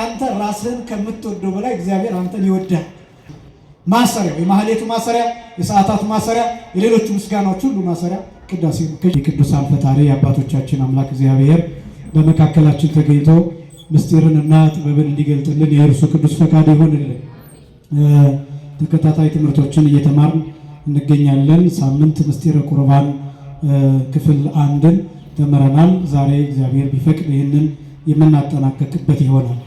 አንተ ራስህን ከምትወደው በላይ እግዚአብሔር አንተን ይወዳል። ማሰሪያው የማህሌቱ ማሰሪያ፣ የሰዓታቱ ማሰሪያ፣ የሌሎቹ ምስጋናዎች ሁሉ ማሰሪያ ቅዳሴ ነው። የቅዱሳን ፈጣሪ የአባቶቻችን አምላክ እግዚአብሔር በመካከላችን ተገኝቶ ምስጢርንና ጥበብን እንዲገልጥልን የእርሱ ቅዱስ ፈቃድ ይሆንልን። ተከታታይ ትምህርቶችን እየተማርን እንገኛለን። ሳምንት ምስጢረ ቁርባን ክፍል 1ን ተምረናል። ዛሬ እግዚአብሔር ቢፈቅድ ይህንን የምናጠናቀቅበት ይሆናል።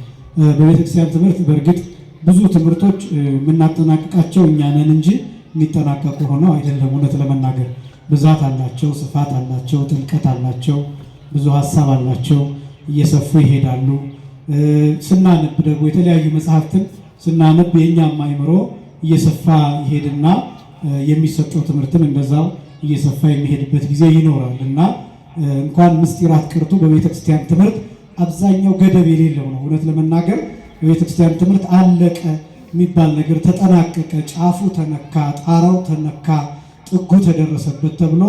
በቤተክርስቲያን ትምህርት በእርግጥ ብዙ ትምህርቶች የምናጠናቅቃቸው እኛ ነን እንጂ የሚጠናቀቁ ሆነው አይደለም። እውነት ለመናገር ብዛት አላቸው፣ ስፋት አላቸው፣ ጥልቀት አላቸው፣ ብዙ ሀሳብ አላቸው፣ እየሰፉ ይሄዳሉ። ስናነብ ደግሞ የተለያዩ መጽሐፍትን ስናነብ የእኛም አእምሮ እየሰፋ ይሄድና የሚሰጠው ትምህርትን እንደዛው እየሰፋ የሚሄድበት ጊዜ ይኖራል እና እንኳን ምስጢራት ቀርቶ በቤተክርስቲያን ትምህርት አብዛኛው ገደብ የሌለው ነው። እውነት ለመናገር በቤተክርስቲያን ትምህርት አለቀ የሚባል ነገር ተጠናቀቀ፣ ጫፉ ተነካ፣ ጣራው ተነካ፣ ጥጉ ተደረሰበት ተብሎ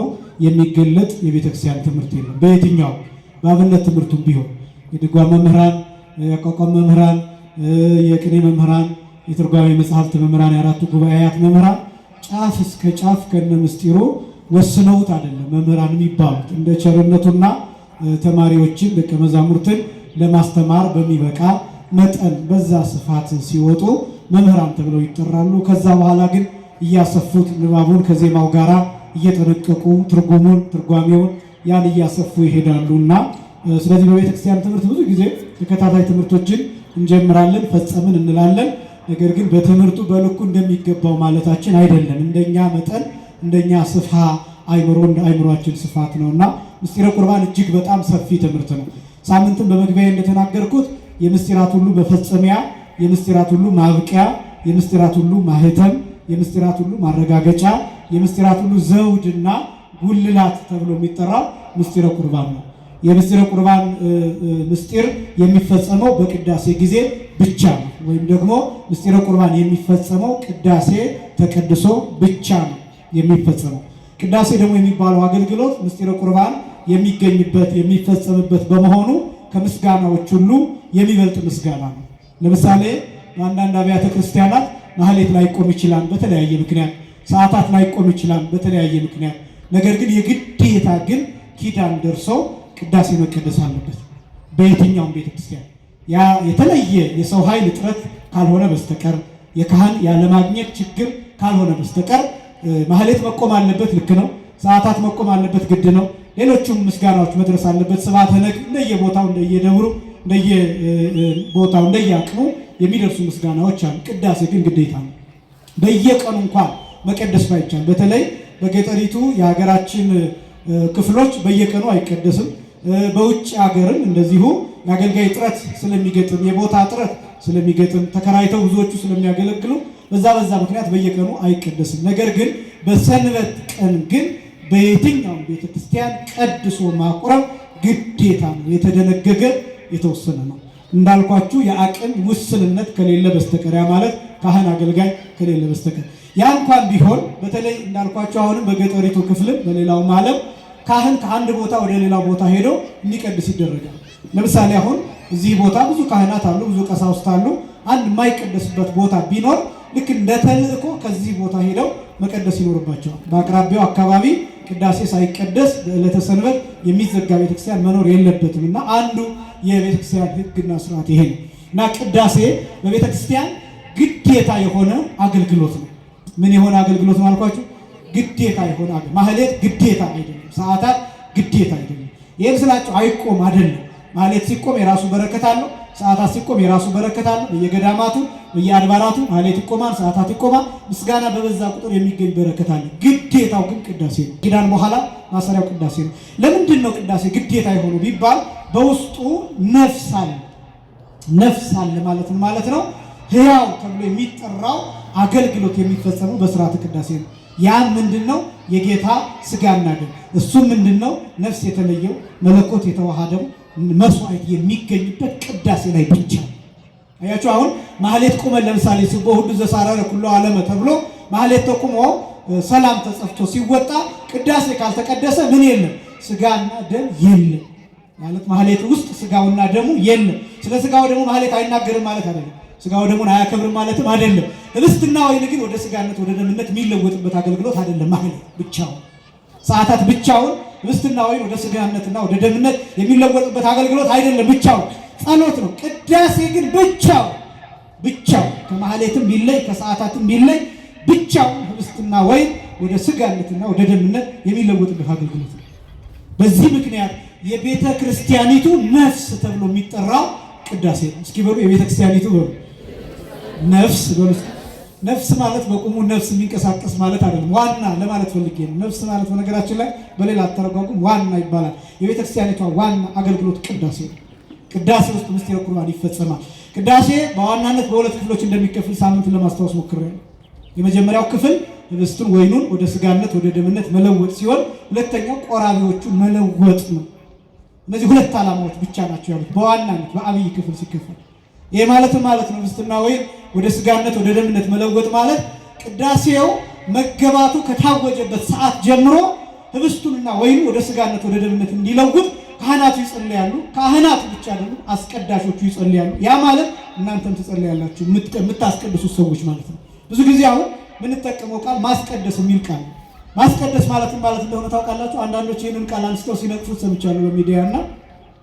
የሚገለጥ የቤተክርስቲያን ትምህርት የለም። በየትኛው በአብነት ትምህርቱም ቢሆን የድጓ መምህራን፣ የአቋቋም መምህራን፣ የቅኔ መምህራን፣ የትርጓሜ መጽሐፍት መምህራን፣ የአራቱ ጉባኤያት መምህራን ጫፍ እስከ ጫፍ ከነ ምስጢሩ ወስነውት አይደለም መምህራን የሚባሉት። እንደ ቸርነቱና ተማሪዎችን ደቀ መዛሙርትን ለማስተማር በሚበቃ መጠን በዛ ስፋት ሲወጡ መምህራን ተብለው ይጠራሉ። ከዛ በኋላ ግን እያሰፉት ንባቡን ከዜማው ጋራ እየጠነቀቁ ትርጉሙን ትርጓሜውን ያን እያሰፉ ይሄዳሉና ስለዚህ በቤተክርስቲያን ትምህርት ብዙ ጊዜ ተከታታይ ትምህርቶችን እንጀምራለን፣ ፈጸምን እንላለን። ነገር ግን በትምህርቱ በልኩ እንደሚገባው ማለታችን አይደለም። እንደኛ መጠን እንደኛ ስፋ አይምሮ እንደ አይምሮአችን ስፋት ነውና ምስጢረ ቁርባን እጅግ በጣም ሰፊ ትምህርት ነው። ሳምንትን በመግቢያ እንደተናገርኩት የምስጢራት ሁሉ መፈጸሚያ፣ የምስጢራት ሁሉ ማብቂያ፣ የምስጢራት ሁሉ ማህተም፣ የምስጢራት ሁሉ ማረጋገጫ፣ የምስጢራት ሁሉ ዘውድና ጉልላት ተብሎ የሚጠራው ምስጢረ ቁርባን ነው። የምስጢረ ቁርባን ምስጢር የሚፈጸመው በቅዳሴ ጊዜ ብቻ ነው። ወይም ደግሞ ምስጢረ ቁርባን የሚፈጸመው ቅዳሴ ተቀድሶ ብቻ ነው የሚፈጸመው። ቅዳሴ ደግሞ የሚባለው አገልግሎት ምስጢረ ቁርባን የሚገኝበት የሚፈጸምበት በመሆኑ ከምስጋናዎች ሁሉ የሚበልጥ ምስጋና ነው። ለምሳሌ በአንዳንድ አብያተ ክርስቲያናት ማህሌት ላይቆም ይችላል በተለያየ ምክንያት፣ ሰዓታት ላይቆም ይችላል በተለያየ ምክንያት። ነገር ግን የግዴታ ግን ኪዳን ደርሶ ቅዳሴ መቀደስ አለበት በየትኛውም ቤተክርስቲያን። ያ የተለየ የሰው ኃይል እጥረት ካልሆነ በስተቀር የካህን ያለማግኘት ችግር ካልሆነ በስተቀር ማህሌት መቆም አለበት፣ ልክ ነው። ሰዓታት መቆም አለበት፣ ግድ ነው። ሌሎቹም ምስጋናዎች መድረስ አለበት። ስብሐተ ነግ እንደየቦታው እንደየደብሩ እንደየቦታው እንደየአቅሙ የሚደርሱ ምስጋናዎች አሉ። ቅዳሴ ግን ግዴታ ነው። በየቀኑ እንኳን መቀደስ ባይቻል በተለይ በገጠሪቱ የሀገራችን ክፍሎች በየቀኑ አይቀደስም። በውጭ ሀገርም እንደዚሁ የአገልጋይ እጥረት ስለሚገጥም የቦታ እጥረት ስለሚገጥም ተከራይተው ብዙዎቹ ስለሚያገለግሉ በዛ ምክንያት በየቀኑ አይቀደስም። ነገር ግን በሰንበት ቀን ግን በየትኛውም ቤተክርስቲያን ቀድሶ ማቁረብ ግዴታ ነው። የተደነገገ የተወሰነ ነው። እንዳልኳችሁ የአቅም ውስንነት ከሌለ በስተቀር ያ ማለት ካህን አገልጋይ ከሌለ በስተቀር ያ እንኳን ቢሆን በተለይ እንዳልኳችሁ አሁንም በገጠሪቱ ክፍልም በሌላውም ዓለም ካህን ከአንድ ቦታ ወደ ሌላው ቦታ ሄዶ እንዲቀድስ ይደረጋል። ለምሳሌ አሁን እዚህ ቦታ ብዙ ካህናት አሉ፣ ብዙ ቀሳውስት አሉ። አንድ የማይቀደስበት ቦታ ቢኖር ልክ እንደ ተልእኮ ከዚህ ቦታ ሄደው መቀደስ ይኖርባቸዋል። በአቅራቢያው አካባቢ ቅዳሴ ሳይቀደስ በዕለተ ሰንበት የሚዘጋ ቤተክርስቲያን መኖር የለበትም እና አንዱ የቤተክርስቲያን ሕግና ስርዓት ይሄ ነው እና ቅዳሴ በቤተክርስቲያን ግዴታ የሆነ አገልግሎት ነው። ምን የሆነ አገልግሎት ነው አልኳችሁ? ግዴታ የሆነ ማህሌት ግዴታ አይደለም፣ ሰዓታት ግዴታ አይደለም። ይህም ስላችሁ አይቆም አይደለም። ማህሌት ሲቆም የራሱ በረከት አለው፣ ሰዓታት ሲቆም የራሱ በረከት አለው። በየገዳማቱ በየአድባራቱ ማህሌት ይቆማል፣ ሰዓታት ይቆማል። ምስጋና በበዛ ቁጥር የሚገኝ በረከት አለ። ግዴታው ግን ቅዳሴ ነው። ኪዳን በኋላ ማሰሪያው ቅዳሴ ነው። ለምንድን ነው ቅዳሴ ግዴታ የሆነው ቢባል በውስጡ ነፍስ አለ። ነፍስ አለ ማለት ነው ሕያው ተብሎ የሚጠራው አገልግሎት የሚፈጸመው በስርዓተ ቅዳሴ ነው። ያ ምንድነው? የጌታ ስጋና ደም። እሱም ምንድነው? ነፍስ የተለየው መለኮት የተዋሃደው መስዋዕት የሚገኝበት ቅዳሴ ላይ ብቻ። አያችሁ አሁን ማህሌት ቆመን ለምሳሌ ስቦ ሁሉ ዘሳረረ ኩሉ ዓለመ ተብሎ ማህሌት ተቆሞ ሰላም ተጸፍቶ ሲወጣ ቅዳሴ ካልተቀደሰ ምን የለም? ስጋና ደም የለም። ማለት ማህሌት ውስጥ ስጋውና ደሙ የለም። ስለ ስጋው ደሙ ማህሌት አይናገርም ማለት አይደለም። ስጋው ደሙን አያከብርም ማለትም አይደለም። ህብስትና ወይን ግን ወደ ስጋነት ወደ ደምነት የሚለወጥበት አገልግሎት አይደለም። ማህሌት ብቻውን ሰዓታት ብቻውን ህብስትና ወይን ወደ ስጋነትና ወደ ደምነት የሚለወጥበት አገልግሎት አይደለም። ብቻውን ጸሎት ነው። ቅዳሴ ግን ብቻው ከማህሌትም ይለይ ከሰዓታትም ይለይ ብቻውን ህብስትና ወይን ወደ ስጋነትና ወደ ደምነት የሚለወጥበት አገልግሎት ነው። በዚህ ምክንያት የቤተ ክርስቲያኒቱ ነፍስ ተብሎ የሚጠራው ቅዳሴ ነው። እስኪ በሉ የቤተ ክርስቲያኒቱ በሉ ነፍስ በሉ። ነፍስ ማለት በቁሙ ነፍስ የሚንቀሳቀስ ማለት አይደለም። ዋና ለማለት ፈልጌ ነው። ነፍስ ማለት በነገራችን ላይ በሌላ አተረጓጉም ዋና ይባላል። የቤተ ክርስቲያኒቷ ዋና አገልግሎት ቅዳሴ ነው። ቅዳሴ ውስጥ ምስጢረ ቁርባን ይፈጸማል። ቅዳሴ በዋናነት በሁለት ክፍሎች እንደሚከፍል ሳምንት ለማስታወስ ሞክሬያለሁ። የመጀመሪያው ክፍል ህብስቱን ወይኑን ወደ ስጋነት ወደ ደምነት መለወጥ ሲሆን ሁለተኛው ቆራቢዎቹን መለወጥ ነው። እነዚህ ሁለት ዓላማዎች ብቻ ናቸው ያሉት በዋናነት በአብይ ክፍል ሲከፈል። ይሄ ማለት ነው ህብስትና ወይን ወደ ስጋነት ወደ ደምነት መለወጥ ማለት ቅዳሴው መገባቱ ከታወጀበት ሰዓት ጀምሮ ህብስቱንና ወይኑ ወደ ስጋነት ወደ ደምነት እንዲለውጥ ካህናቱ ይጸልያሉ። ካህናቱ ብቻ አይደሉም፣ አስቀዳሾቹ ይጸልያሉ። ያ ማለት እናንተም ትጸልያላችሁ የምታስቀድሱ ሰዎች ማለት ነው። ብዙ ጊዜ አሁን ምንጠቀመው ቃል ማስቀደስ የሚል ቃል ነው። ማስቀደስ ማለት እንደሆነ ታውቃላችሁ። አንዳንዶች ይህንን ቃል አንስተው ሲነቅፉት ሰምቻለሁ በሚዲያ እና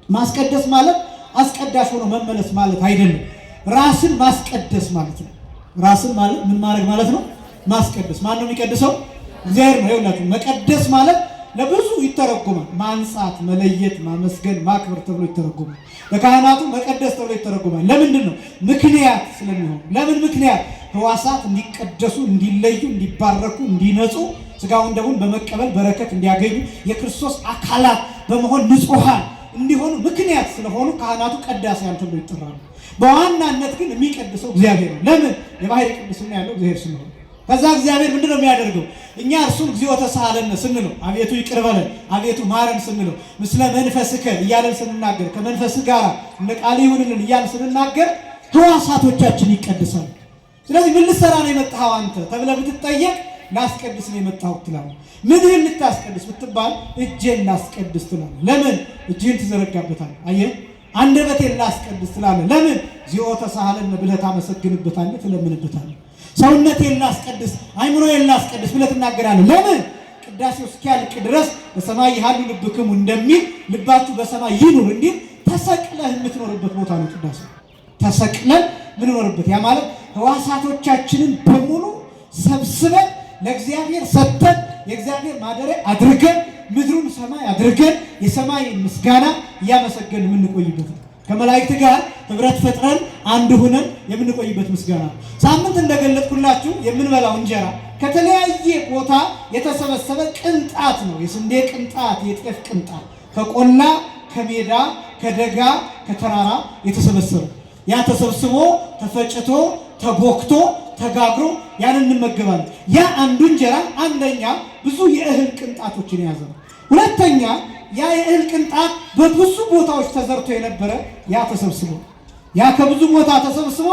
ማስቀደስ ማለት አስቀዳሽ ሆኖ መመለስ ማለት አይደለም። ራስን ማስቀደስ ማለት ነው። ራስን ማለት ምን ማድረግ ማለት ነው? ማስቀደስ። ማን ነው የሚቀድሰው? እግዚአብሔር ነው። ይኸውላችሁ መቀደስ ማለት ለብዙ ይተረጎማል። ማንጻት፣ መለየት፣ ማመስገን፣ ማክበር ተብሎ ይተረጎማል። ለካህናቱ መቀደስ ተብሎ ይተረጎማል። ለምንድን ነው? ምክንያት ስለሚሆን። ለምን ምክንያት? ሕዋሳት እንዲቀደሱ፣ እንዲለዩ፣ እንዲባረኩ፣ እንዲነጹ፣ ስጋውን ደሙን በመቀበል በረከት እንዲያገኙ፣ የክርስቶስ አካላት በመሆን ንጹሐን እንዲሆኑ ምክንያት ስለሆኑ ካህናቱ ቀዳሴያን ተብሎ ይጠራሉ። በዋናነት ግን የሚቀድሰው እግዚአብሔር ነው። ለምን? የባህሪ ቅድስና ያለው እግዚአብሔር ስለሆነ። ከዛ እግዚአብሔር ምንድነው የሚያደርገው? እኛ እርሱን እግዚኦ ተሳሃለነ ስንለው፣ አቤቱ ይቅር በለን፣ አቤቱ ማረን ስንለው፣ ምስለ መንፈስከ እያለን ስንናገር፣ ከመንፈስ ጋር እንደ ቃል ይሁንልን እያለን ስንናገር ሕዋሳቶቻችን ይቀድሳሉ። ስለዚህ ምን ልትሰራ ነው የመጣኸው አንተ ተብለህ ብትጠየቅ ላስቀድስ ነው የመጣሁት ትላለህ። ምንህን ልታስቀድስ ብትባል እጄን ላስቀድስ ትላለህ። ለምን? እጅህን ትዘረጋበታለህ። አየህ፣ አንደበቴን ላስቀድስ ትላለህ። ለምን? እግዚኦ ተሳሃለነ ብለህ ታመሰግንበታለህ፣ ትለምንበታለህ። ሰውነቴን ላስቀድስ፣ አይምሮዬን ላስቀድስ ብለህ ትናገራለህ። ለምን? ቅዳሴው እስኪያልቅ ድረስ በሰማይ ያሉ ልብክሙ እንደሚል ልባችሁ በሰማይ ይኑር እንዲል ተሰቅለህ የምትኖርበት ቦታ ነው ቅዳሴ። ተሰቅለን ምንኖርበት፣ ያ ማለት ሕዋሳቶቻችንን በሙሉ ሰብስበን ለእግዚአብሔር ሰጥተን የእግዚአብሔር ማደሪያ አድርገን ምድሩን ሰማይ አድርገን የሰማይ ምስጋና እያመሰገን የምንቆይበት ነው። ከመላእክት ጋር ህብረት ፈጥረን አንድ ሆነን የምንቆይበት ምስጋና ነው። ሳምንት እንደገለጥኩላችሁ የምንበላው እንጀራ ከተለያየ ቦታ የተሰበሰበ ቅንጣት ነው። የስንዴ ቅንጣት፣ የጤፍ ቅንጣት፣ ከቆላ ከሜዳ ከደጋ ከተራራ የተሰበሰበ ያ ተሰብስቦ ተፈጭቶ ተቦክቶ ተጋግሮ ያን እንመገባለን። ያ አንዱ እንጀራ አንደኛ ብዙ የእህል ቅንጣቶችን የያዘ ነው። ሁለተኛ ያ የእህል ቅንጣት በብዙ ቦታዎች ተዘርቶ የነበረ ያ ተሰብስቦ ያ ከብዙ ቦታ ተሰብስቦ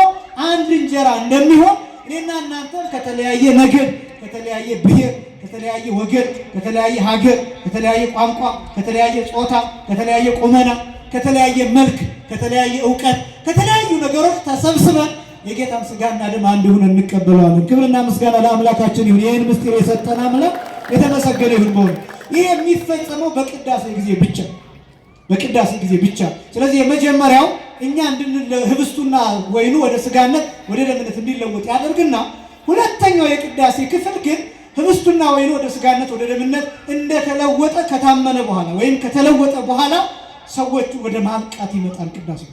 አንድ እንጀራ እንደሚሆን እኔና እናንተም ከተለያየ ነገድ፣ ከተለያየ ብሔር፣ ከተለያየ ወገን፣ ከተለያየ ሀገር፣ ከተለያየ ቋንቋ፣ ከተለያየ ጾታ፣ ከተለያየ ቁመና፣ ከተለያየ መልክ፣ ከተለያየ ዕውቀት፣ ከተለያዩ ነገሮች ተሰብስበን የጌታን ስጋና ደም አንድ ሆነን እንቀበለዋለን። ክብርና ምስጋና ለአምላካችን ይሁን። ይህን ምስጢር የሰጠን አምላክ የተመሰገነ ይሁን። በሆነ ይህ የሚፈጸመው በቅዳሴ ጊዜ ብቻ፣ በቅዳሴ ጊዜ ብቻ። ስለዚህ የመጀመሪያው እኛ ህብስቱና ወይኑ ወደ ስጋነት ወደ ደምነት እንዲለወጥ ያደርግና ሁለተኛው የቅዳሴ ክፍል ግን ህብስቱና ወይኑ ወደ ስጋነት ወደ ደምነት እንደተለወጠ ከታመነ በኋላ ወይም ከተለወጠ በኋላ ሰዎቹ ወደ ማብቃት ይመጣል ቅዳሴ።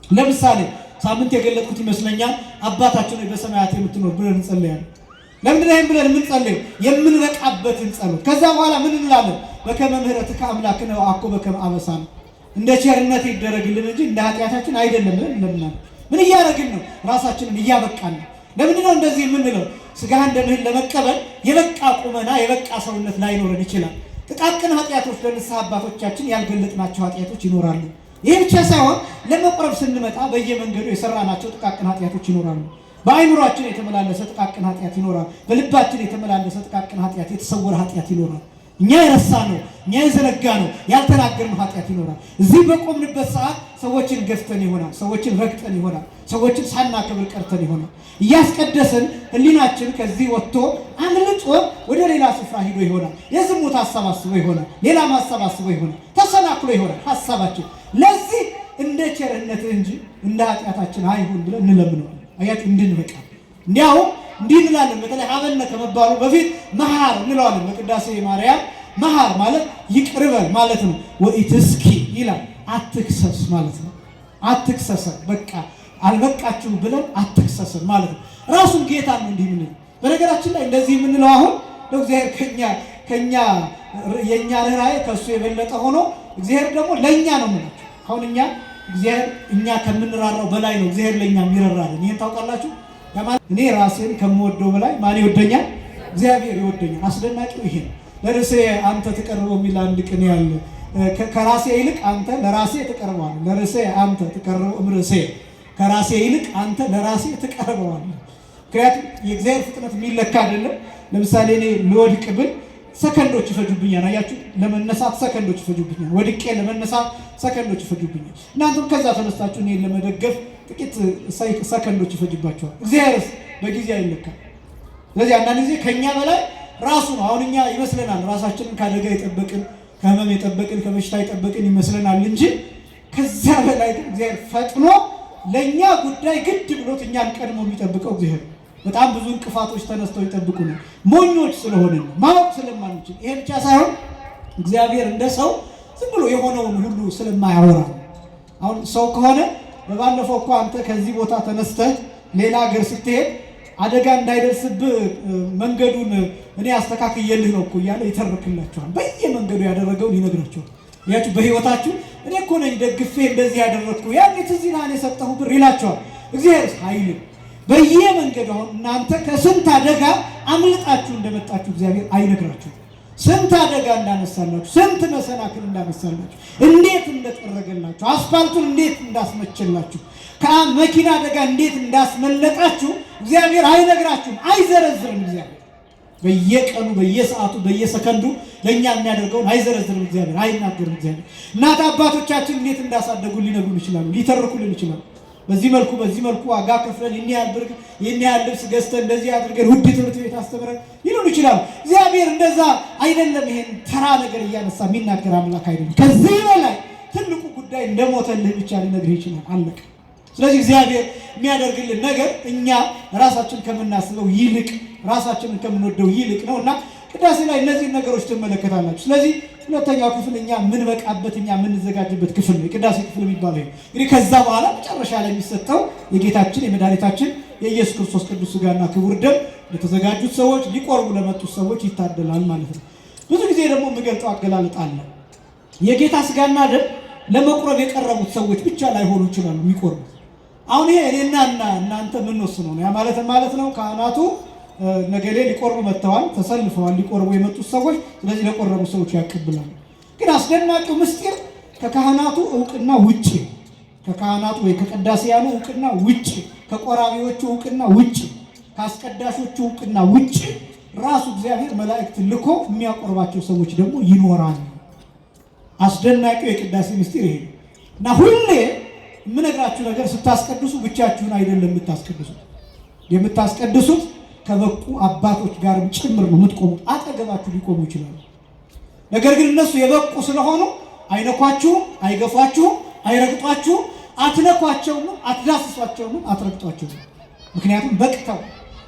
ለምሳሌ ሳምንት የገለጥኩት ይመስለኛል። አባታችን ሆይ በሰማያት የምትኖር ብለን እንጸልያለን። ለምንድን ነው ብለን የምንጸልየው? የምንበቃበትን ጸሎት። ከዛ በኋላ ምን እንላለን? በከመ ምሕረትከ አምላክነ ወአኮ በከመ አበሳነ፣ እንደ ቸርነት ይደረግልን እንጂ እንደ ኃጢአታችን አይደለም ብለን እንለምናለን። ምን እያደረግን ነው? ራሳችንን እያበቃን ነው። ለምንድን ነው እንደዚህ የምንለው? ስጋህን ደምህን ለመቀበል የበቃ ቁመና የበቃ ሰውነት ላይኖረን ይችላል። ጥቃቅን ኃጢአቶች ለንስሐ አባቶቻችን ያልገለጥናቸው ኃጢአቶች ይኖራሉ። ይህ ብቻ ሳይሆን ለመቁረብ ስንመጣ በየመንገዱ የሰራናቸው ጥቃቅን ኃጢአቶች ይኖራሉ። በአይምሯችን የተመላለሰ ጥቃቅን ኃጢአት ይኖራል። በልባችን የተመላለሰ ጥቃቅን ኃጢአት፣ የተሰወረ ኃጢአት ይኖራል። እኛ የረሳነው እኛ የዘነጋነው ያልተናገርነው ኃጢአት ይኖራል። እዚህ በቆምንበት ሰዓት ሰዎችን ገፍተን ይሆናል፣ ሰዎችን ረግጠን ይሆናል፣ ሰዎችን ሳናከብር ቀርተን ይሆናል። እያስቀደስን ህሊናችን ከዚህ ወጥቶ አምልጦ ወደ ሌላ ስፍራ ሂዶ ይሆናል። የዝሙት ሀሳብ አስቦ ይሆናል፣ ሌላ ሀሳብ አስቦ ይሆናል፣ ተሰናክሎ ይሆናል ሀሳባችን። ለዚህ እንደ ቸርነት እንጂ እንደ ኃጢአታችን አይሁን ብለን እንለምነዋለን። አያችሁ እንድንበቃ እንዲያው እንዲህ እንላለን። በተለይ ሀበነ ከመባሉ በፊት መሐር እንለዋለን። በቅዳሴ ማርያም መሐር ማለት ይቅር በል ማለት ነው። ወኢትስኪ ይላል አትክሰስ ማለት ነው። አትክሰሰን በቃ አልበቃችሁም ብለን አትክሰሰን ማለት ነው። ራሱን ጌታ ነው እንዲህ ምን በነገራችን ላይ እንደዚህ የምንለው አሁን እግዚአብሔር ከኛ የኛ ርህራሄ ከሱ የበለጠ ሆኖ እግዚአብሔር ደግሞ ለኛ ነው ማለት አሁን እግዚአብሔር እኛ ከምንራራው በላይ ነው እግዚአብሔር ለኛ የሚራራልን። ይሄን ታውቃላችሁ? እኔ ራሴን ከምወደው በላይ ማን ይወደኛል? እግዚአብሔር ይወደኛል። አስደናቂው ይሄ ነው። ለርሴ አንተ ተቀርበው የሚል አንድ ቅኔ ያለ ከራሴ ይልቅ አንተ ለራሴ ተቀርበዋል። ለርሴ አንተ ተቀርበው እምርሴ ከራሴ ይልቅ አንተ ለራሴ ተቀርበዋል። ምክንያቱም የእግዚአብሔር ፍጥነት የሚለካ አይደለም። ለምሳሌ እኔ ልወድቅ ብል ሰከንዶች ይፈጁብኛል። አያችሁ ለመነሳት ሰከንዶች ይፈጁብኛል። ወድቄ ለመነሳት ሰከንዶች ይፈጁብኛል። እናንተም ከዛ ተነስታችሁ እኔን ለመደገፍ ጥቂት ሰከንዶች ይፈጅባቸዋል። እግዚአብሔርስ በጊዜ አይለካም። ስለዚህ አንዳንድ ጊዜ ከኛ በላይ ራሱ ነው። አሁን እኛ ይመስለናል ራሳችንን ከአደጋ የጠበቅን ከህመም የጠበቅን ከበሽታ የጠበቅን ይመስለናል እንጂ ከዛ በላይ ግን እግዚአብሔር ፈጥኖ ለኛ ጉዳይ ግድ ብሎት እኛን ቀድሞ የሚጠብቀው እግዚአብሔር። በጣም ብዙ እንቅፋቶች ተነስተው ይጠብቁናል። ሞኞች ስለሆነ ማወቅ ስለማንችል። ይሄ ብቻ ሳይሆን እግዚአብሔር እንደ ሰው ዝም ብሎ የሆነውን ሁሉ ስለማያወራ አሁን ሰው ከሆነ በባለፈው እኮ አንተ ከዚህ ቦታ ተነስተህ ሌላ ሀገር ስትሄድ አደጋ እንዳይደርስብህ መንገዱን እኔ አስተካክዬልህ ነው እኮ እያለ ይተርክላቸዋል። በየመንገዱ ያደረገውን ይነግራቸዋል። ያችሁ በህይወታችሁ እኔ እኮ ነኝ ደግፌ እንደዚህ ያደረግኩ ያን እዚህ ናን የሰጠሁ ብር ይላቸዋል። እግዚአብሔር ኃይል በየመንገዱ አሁን እናንተ ከስንት አደጋ አምልጣችሁ እንደመጣችሁ እግዚአብሔር አይነግራችሁም። ስንት አደጋ እንዳነሳላችሁ፣ ስንት መሰናክል እንዳነሳላችሁ፣ እንዴት እንደጠረገላችሁ፣ አስፋልቱን እንዴት እንዳስመቸላችሁ፣ ከመኪና አደጋ እንዴት እንዳስመለጣችሁ እግዚአብሔር አይነግራችሁም፣ አይዘረዝርም። እግዚአብሔር በየቀኑ በየሰዓቱ በየሰከንዱ ለኛ የሚያደርገውን አይዘረዝርም። እግዚአብሔር አይናገርም። እግዚአብሔር እናት አባቶቻችን እንዴት እንዳሳደጉ ሊነግሩን ይችላሉ፣ ሊተርኩልን ይችላሉ። በዚህ መልኩ ዋጋ ከፍለን ይህን ያህል ብር ይህን ያህል ልብስ ገዝተን እንደዚህ አድርገን ውድ ትምህርት ቤት አስተምረን ሊሉን ይችላሉ። እግዚአብሔር እንደዛ አይደለም። ይሄን ተራ ነገር እያነሳ የሚናገር አምላክ አይደለም። ከዚህ በላይ ትልቁ ጉዳይ እንደሞተልህ ብቻ ሊነግርህ ይችላል። አለቀ። ስለዚህ እግዚአብሔር የሚያደርግልን ነገር እኛ ራሳችን ከምናስበው ይልቅ ራሳችንን ከምንወደው ይልቅ ነውና ቅዳሴ ላይ እነዚህ ነገሮች ትመለከታላችሁ። ስለዚህ ሁለተኛው ክፍል እኛ የምንበቃበት እኛ የምንዘጋጅበት ክፍል ነው የቅዳሴ ክፍል የሚባለው። እንግዲህ ከዛ በኋላ መጨረሻ ላይ የሚሰጠው የጌታችን የመድኃኒታችን የኢየሱስ ክርስቶስ ቅዱስ ሥጋና ክቡር ደም ለተዘጋጁት ሰዎች ሊቆርቡ ለመጡት ሰዎች ይታደላል ማለት ነው። ብዙ ጊዜ ደግሞ የምገልጠው አገላለጥ አለ። የጌታ ሥጋና ደም ለመቁረብ የቀረቡት ሰዎች ብቻ ላይሆኑ ይችላሉ የሚቆርቡት። አሁን ይሄ እኔና እናንተ የምንወስነው ነው። ያ ማለት ነው ካህናቱ ነገሌ ሊቆርቡ መጥተዋል፣ ተሰልፈዋል ሊቆርቡ የመጡት ሰዎች። ስለዚህ ለቆረቡ ሰዎች ያቀብላሉ። ግን አስደናቂው ምስጢር ከካህናቱ እውቅና ውጪ፣ ከካህናቱ ወይ ከቀዳሲያኑ እውቅና ውጪ፣ ከቆራቢዎቹ እውቅና ውጪ፣ ከአስቀዳሾቹ እውቅና ውጪ ራሱ እግዚአብሔር መላእክት ልኮ የሚያቆርባቸው ሰዎች ደግሞ ይኖራሉ። አስደናቂው የቅዳሴ ምስጢር ይሄ ነው እና ሁሌ የምነግራችሁ ነገር ስታስቀድሱ ብቻችሁን አይደለም የምታስቀድሱት ከበቁ አባቶች ጋርም ጭምር ነው የምትቆሙት። አጠገባችሁ ሊቆሙ ይችላሉ። ነገር ግን እነሱ የበቁ ስለሆኑ አይነኳችሁም፣ አይገፏችሁም፣ አይረግጧችሁም፣ አትነኳቸውም፣ አትዳስሷቸውም፣ አትረግጧቸውም። ምክንያቱም በቅተው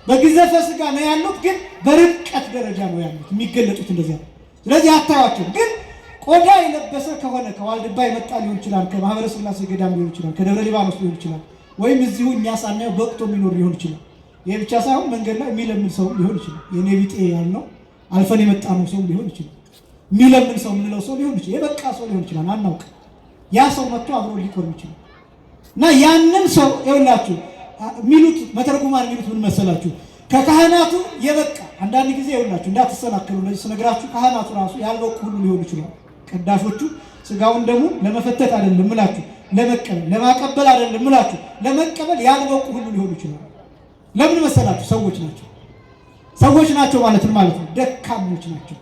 በግዘፈ ሥጋ ነው ያሉት፣ ግን በርቀት ደረጃ ነው ያሉት የሚገለጡት እንደዚያ። ስለዚህ አታዩአቸውም። ግን ቆዳ የለበሰ ከሆነ ከዋልድባ የመጣ ሊሆን ይችላል፣ ከማህበረ ሥላሴ ገዳም ሊሆን ይችላል፣ ከደብረ ሊባኖስ ሊሆን ይችላል፣ ወይም እዚሁ እኛ ሳናየው በቅቶ የሚኖር ሊሆን ይችላል። ይሄ ብቻ ሳይሆን መንገድ ላይ የሚለምን ሰው ሊሆን ይችላል። የኔ ቢጤ ያልነው አልፈን የመጣ ነው ሰው ሊሆን ይችላል። የሚለምን ሰው የምንለው ሰው ሊሆን ይችላል። የበቃ ሰው ሊሆን ይችላል። አናውቅም። ያ ሰው መጥቶ አብሮ ሊቆርብ ይችላል እና ያንን ሰው ይኸውላችሁ ሚሉት መተርጉማን ሚሉት ምን መሰላችሁ? ከካህናቱ የበቃ አንዳንድ ጊዜ ይኸውላችሁ እንዳትሰናከሉ ለዚህ ስነግራችሁ ካህናቱ ራሱ ያልበቁ ሁሉ ሊሆኑ ይችላል። ቀዳሾቹ ሥጋውን ደግሞ ለመፈተት አይደለም ምላችሁ ለመቀበል ለማቀበል አይደለም ምላችሁ ለመቀበል ያልበቁ ሁሉ ሊሆኑ ይችላል። ለምን መሰላችሁ? ሰዎች ናቸው ማለት ነው። ደካሞች ናቸው።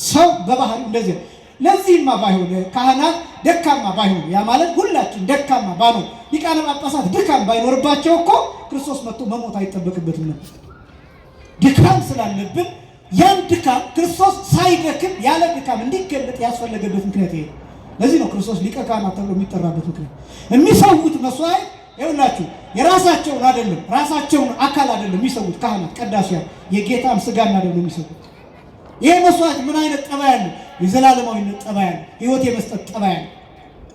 ሰው በባህሪው እንደዚህ ነው። ለዚህማ ባይሆን ካህናት ደካማ ባይሆን ያ ማለት ሁላችን ደካማ ባይሆን ሊቃነ ጳጳሳት ድካም ባይኖርባቸው እኮ ክርስቶስ መጥቶ መሞት አይጠበቅበትም ነበር። ድካም ስላለብን ያን ድካም ክርስቶስ ሳይደክም ያለ ድካም እንዲገለጥ ያስፈለገበት ምክንያት ይሄ ነው። ለዚህ ነው ክርስቶስ ሊቀ ካህናት ተብሎ የሚጠራበት ምክንያት። የሚሰውት መስዋዕት ይኸውላችሁ የራሳቸውን አይደለም፣ ራሳቸውን አካል አይደለም የሚሰውት ካህናት ቀዳሲያን የጌታን ስጋና ደም የሚሰውት። ይሄ መስዋዕት ምን አይነት ጠባይ አለው? የዘላለማዊነት ጠባይ አለው። ሕይወት የመስጠት ጠባይ አለው።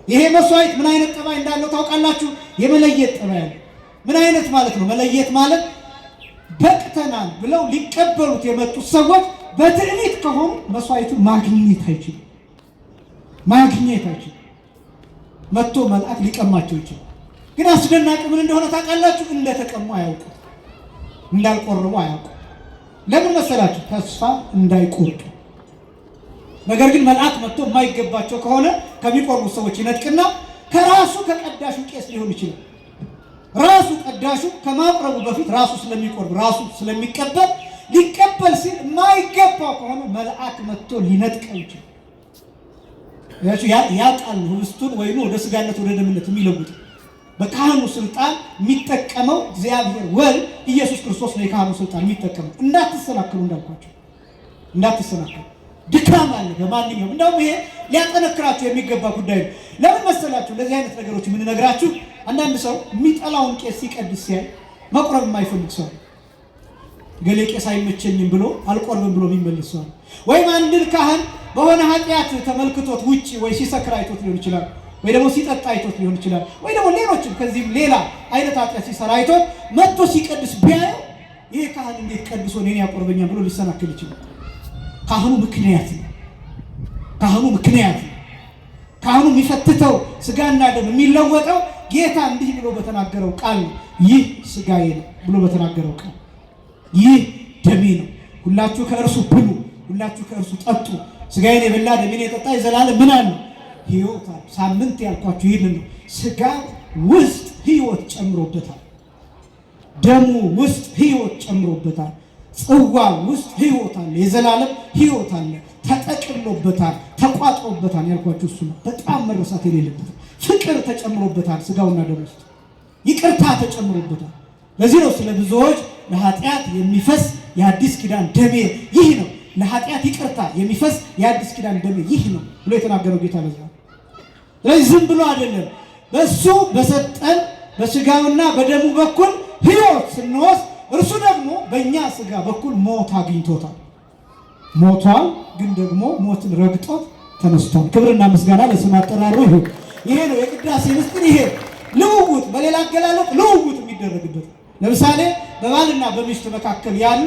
ይሄ መስዋዕት ምን አይነት ጠባይ እንዳለው ታውቃላችሁ? የመለየት ጠባይ አለው። ምን አይነት ማለት ነው? መለየት ማለት በቅተናል ብለው ሊቀበሉት የመጡት ሰዎች በትዕቢት ከሆኑ መስዋዕቱን ማግኘት አይችልም። መጥቶ መልአክ ሊቀማቸው ይችላል። ግን አስደናቂ ምን እንደሆነ ታውቃላችሁ? እንደተቀሙ አያውቁ፣ እንዳልቆርቡ አያውቁ። ለምን መሰላችሁ? ተስፋ እንዳይቆርጡ። ነገር ግን መልአክ መጥቶ የማይገባቸው ከሆነ ከሚቆርቡ ሰዎች ይነጥቅና ከራሱ ከቀዳሹ ቄስ ሊሆን ይችላል። ራሱ ቀዳሹ ከማቅረቡ በፊት ራሱ ስለሚቆርብ ራሱ ስለሚቀበል ሊቀበል ሲል የማይገባው ከሆነ መልአክ መጥቶ ሊነጥቀው ይችላል። ያ ቃል ህብስቱን ወይኑ ወደ ስጋነት ወደ ደምነት የሚለውጥ በካህኑ ስልጣን የሚጠቀመው እግዚአብሔር ወልድ ኢየሱስ ክርስቶስ ነው። የካህኑ ስልጣን የሚጠቀመው እንዳትሰናከሉ፣ እንዳልኳቸው እንዳትሰናከሉ። ድካም አለ በማንኛውም። እንደውም ይሄ ሊያጠነክራችሁ የሚገባ ጉዳይ ነው። ለምን መሰላችሁ? ለዚህ አይነት ነገሮች የምንነግራችሁ አንዳንድ ሰው የሚጠላውን ቄስ ሲቀድስ ሲያይ መቁረብ የማይፈልግ ሰው፣ ገሌ ቄስ አይመቸኝም ብሎ አልቆርብም ብሎ የሚመልስ ሰው፣ ወይም አንድን ካህን በሆነ ኃጢአት ተመልክቶት ውጭ ወይ ሲሰክር አይቶት ሊሆን ይችላል፣ ወይ ደግሞ ሲጠጣ አይቶት ሊሆን ይችላል፣ ወይ ደግሞ ሌሎችም ከዚህም ሌላ አይነት ኃጢአት ሲሰራ አይቶት መጥቶ ሲቀድስ ቢያየው ይሄ ካህን እንዴት ቀድሶ እኔን ያቆርበኛል ብሎ ሊሰናከል ይችላል። ካህኑ ምክንያት ነው። ካህኑ የሚፈትተው ስጋና ደም የሚለወጠው ጌታ እንዲህ ብሎ በተናገረው ቃል ነው። ይህ ስጋዬ ነው ብሎ በተናገረው ቃል፣ ይህ ደሜ ነው፣ ሁላችሁ ከእርሱ ብሉ፣ ሁላችሁ ከእርሱ ጠጡ። ስጋዬን የበላ ደሜን የጠጣ የዘላለም ምን አለው? ሕይወት አለው። ሳምንት ያልኳችሁ ይህንን ነው። ስጋ ውስጥ ሕይወት ጨምሮበታል። ደሙ ውስጥ ሕይወት ጨምሮበታል። ጽዋ ውስጥ ሕይወት አለ። የዘላለም ሕይወት አለ። ተጠቅሎበታል፣ ተቋጥሮበታል። ያልኳችሁ እሱ ነው። በጣም መረሳት የሌለበት ፍቅር ተጨምሮበታል። ስጋውና ደም ውስጥ ይቅርታ ተጨምሮበታል። ለዚህ ነው ስለ ብዙዎች ለኃጢአት የሚፈስ የአዲስ ኪዳን ደሜ ይህ ነው፣ ለኃጢአት ይቅርታ የሚፈስ የአዲስ ኪዳን ደሜ ይህ ነው ብሎ የተናገረው ጌታ ለዛ። ስለዚህ ዝም ብሎ አይደለም፣ በሱ በሰጠን በስጋውና በደሙ በኩል ሕይወት ስንወስድ እርሱ ደግሞ በእኛ ስጋ በኩል ሞት አግኝቶታል። ሞቷል፣ ግን ደግሞ ሞትን ረግጦት ተነስቷል። ክብርና ምስጋና ለስሙ አጠራሩ ይሁን። ይሄ ነው የቅዳሴ ምስጢር። ይሄ ልውውጥ፣ በሌላ አገላለጥ ልውውጥ የሚደረግበት። ለምሳሌ በባልና በሚስት መካከል ያሉ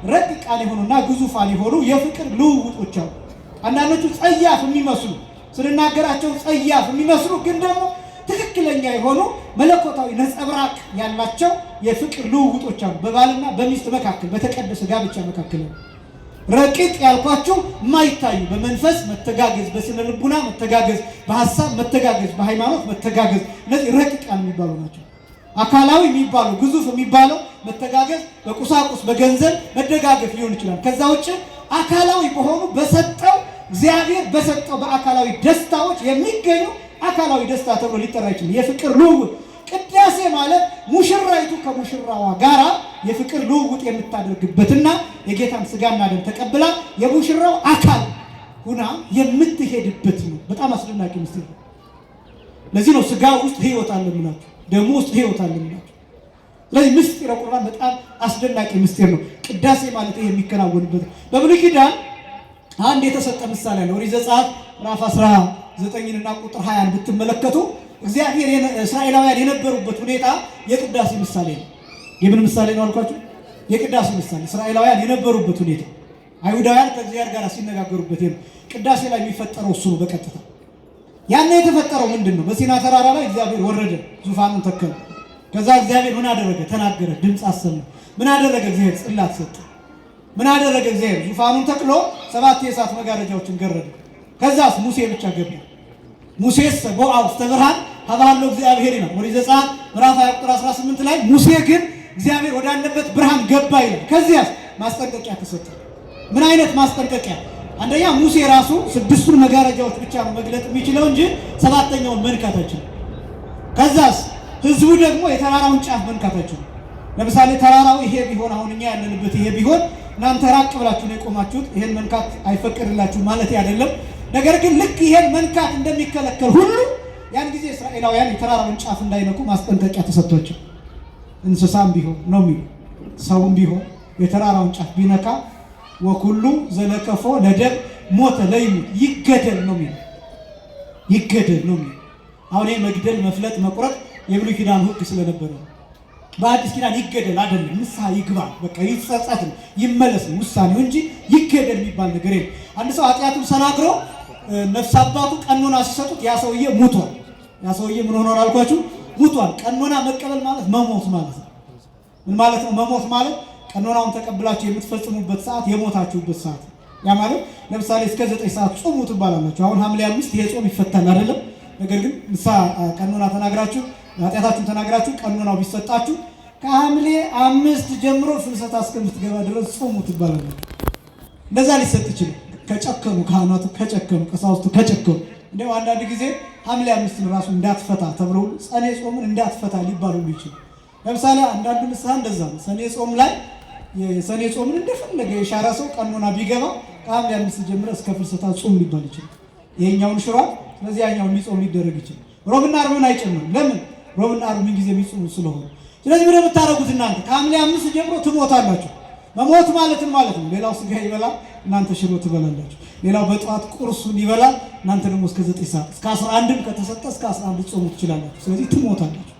ረቂቃን የሆኑና ግዙፋን የሆኑ የፍቅር ልውውጦች አሉ። አንዳንዶቹ ጸያፍ የሚመስሉ ስንናገራቸው ጸያፍ የሚመስሉ ግን ደግሞ ትክክለኛ የሆኑ መለኮታዊ ነጸብራቅ ያላቸው የፍቅር ልውውጦች አሉ። በባልና በሚስት መካከል በተቀደሰ ጋብቻ መካከል ነው። ረቂቅ ያልኳቸው የማይታዩ በመንፈስ መተጋገዝ፣ በስነ ልቡና መተጋገዝ፣ በሐሳብ መተጋገዝ፣ በሃይማኖት መተጋገዝ፣ እነዚህ ረቂቃን የሚባሉ ናቸው። አካላዊ የሚባለው ግዙፍ የሚባለው መተጋገዝ በቁሳቁስ በገንዘብ መደጋገፍ ሊሆን ይችላል። ከዛ ውጭ አካላዊ በሆኑ በሰጠው እግዚአብሔር በሰጠው በአካላዊ ደስታዎች የሚገኙ አካላዊ ደስታ ተብሎ ሊጠራ ይችላል። የፍቅር ልውውጥ ቅዳሴ ማለት ሙሽራይቱ ከሙሽራዋ ጋራ የፍቅር ልውውጥ የምታደርግበትና የጌታን ስጋና ደም ተቀብላ የሙሽራው አካል ሁና የምትሄድበት ነው። በጣም አስደናቂ ምስጢር ነው። ለዚህ ነው ስጋ ውስጥ ሕይወት አለ የምላችሁ፣ ደሙ ውስጥ ሕይወት አለ የምላችሁ። ስለዚህ ምስጢረ ቁርባን በጣም አስደናቂ ምስጢር ነው። ቅዳሴ ማለት ይሄ የሚከናወንበት በብሉይ ኪዳን አንድ የተሰጠ ምሳሌ አለ። ኦሪት ዘጸአት ምዕራፍ 19 እና ቁጥር 20 ብትመለከቱ እግዚአብሔር እስራኤላውያን የነበሩበት ሁኔታ የቅዳሴ ምሳሌ ነው። የምን ምሳሌ ነው አልኳችሁ? የቅዳሴ ምሳሌ። እስራኤላውያን የነበሩበት ሁኔታ አይሁዳውያን ከእግዚአብሔር ጋር ሲነጋገሩበት ነው። ቅዳሴ ላይ የሚፈጠረው እሱ ነው በቀጥታ። ያን የተፈጠረው ምንድን ነው? በሲና ተራራ ላይ እግዚአብሔር ወረደ፣ ዙፋኑን ተከለ። ከዛ እግዚአብሔር ምን አደረገ? ተናገረ፣ ድምፅ አሰማ። ምን አደረገ? እግዚአብሔር ጽላት ሰጠ። ምን አደረገ? እግዚአብሔር ዙፋኑን ተክሎ 7 የእሳት መጋረጃዎችን ገረደ። ከዛስ ሙሴ ብቻ ገባ። ሙሴስ ቦአ ውስተ ብርሃን ሀባሎ እግዚአብሔር ይላል ኦሪት ዘጸአት ምዕራፍ 20 ቁጥር 18 ላይ ሙሴ ግን እግዚአብሔር ወዳለበት ብርሃን ገባ ይላል። ከዚያስ ማስጠንቀቂያ ተሰጠ። ምን አይነት ማስጠንቀቂያ? አንደኛ ሙሴ ራሱ 6ቱን መጋረጃዎች ብቻ ነው መግለጥ የሚችለው እንጂ 7ኛውን መንካት አይችልም። ከዛስ ህዝቡ ደግሞ የተራራውን ጫፍ መንካት አይችልም። ለምሳሌ ተራራው ይሄ ቢሆን አሁን እኛ ያለንበት ይሄ ቢሆን እናንተ ራቅ ብላችሁ ነው የቆማችሁት፣ ይሄን መንካት አይፈቀድላችሁ ማለት አይደለም። ነገር ግን ልክ ይሄን መንካት እንደሚከለከል ሁሉ ያን ጊዜ እስራኤላውያን የተራራውን ጫፍ እንዳይነኩ ማስጠንቀቂያ ተሰጥቷቸው እንስሳም ቢሆን ነው የሚሉ ሰውም ቢሆን የተራራውን ጫፍ ቢነካ ወኩሉ ዘለከፎ ለደም ሞተ ለይሙት ይገደል ነው የሚሉ ይገደል ነው የሚሉ። አሁን መግደል መፍለጥ መቁረጥ የብሉይ ኪዳን ሕግ ስለነበረ በአዲስ ኪዳን ይገደል አይደለም፣ ንስሐ ይግባ በቃ ይጸጸት ይመለስ ውሳኔው እንጂ ይገደል የሚባል ነገር የለም። አንድ ሰው ኃጢአቱን ተናግሮ ነፍስ አባቱ ቀኖና ሲሰጡት ያ ሰውዬ ሙቷል። ያ ሰውዬ ምን ሆኗል አልኳችሁ? ሙቷል። ቀኖና መቀበል ማለት መሞት ማለት ነው። ምን ማለት ነው መሞት ማለት? ቀኖናውን ተቀብላችሁ የምትፈጽሙበት ሰዓት የሞታችሁበት ሰዓት። ያ ማለት ለምሳሌ እስከ 9 ሰዓት ጾሙ ትባላላችሁ። አሁን ሐምሌ 5 ይሄ ጾም ይፈታል አይደለም? ነገር ግን ንስሐ ቀኖና ተናግራችሁ ኃጢአታችሁን ተናግራችሁ ቀኖናው ቢሰጣችሁ ከሐምሌ 5 ጀምሮ ፍልሰታ እስከምትገባ ድረስ ጾሙ ትባላላችሁ። እንደዛ ሊሰጥ ይችላል። ከጨከኑ ካህናቱ ከጨከኑ ቀሳውስቱ ከጨከኑ እንደው አንዳንድ ጊዜ ሐምሌ 5 ራሱ እንዳትፈታ ተብሎ ሰኔ ጾምን እንዳትፈታ ሊባሉ ይችላል። ለምሳሌ አንዳንዱ ንስሐ እንደዛ ነው። ሰኔ ጾም ላይ የሰኔ ጾምን እንደፈለገ የሻራ ሰው ቀኖና ቢገባ ከሐምሌ 5 ጀምሮ እስከ ፍልሰታ ጾም ሊባል ይችላል። ይሄኛውን ሽሯል፣ ስለዚህ ያኛውን ሊጾም ሊደረግ ይችላል። ሮብና ዓርብን አይጨምርም። ለምን? ሮብና ዓርብ ምን ጊዜ የሚጾሙ ስለሆነ። ስለዚህ ምን የምታደርጉት እናንተ ከሐምሌ 5 ጀምሮ ትሞታላችሁ። መሞት ማለትም ማለት ነው ሌላው ስጋ ይበላል፣ እናንተ ሽሮ ትበላላችሁ። ሌላው በጠዋት ቁርሱን ይበላል፣ እናንተ ደግሞ እስከ 9 ሰዓት እስከ 11 ከተሰጠ እስከ 11 ጾሙ ትችላላችሁ። ስለዚህ ትሞታላችሁ።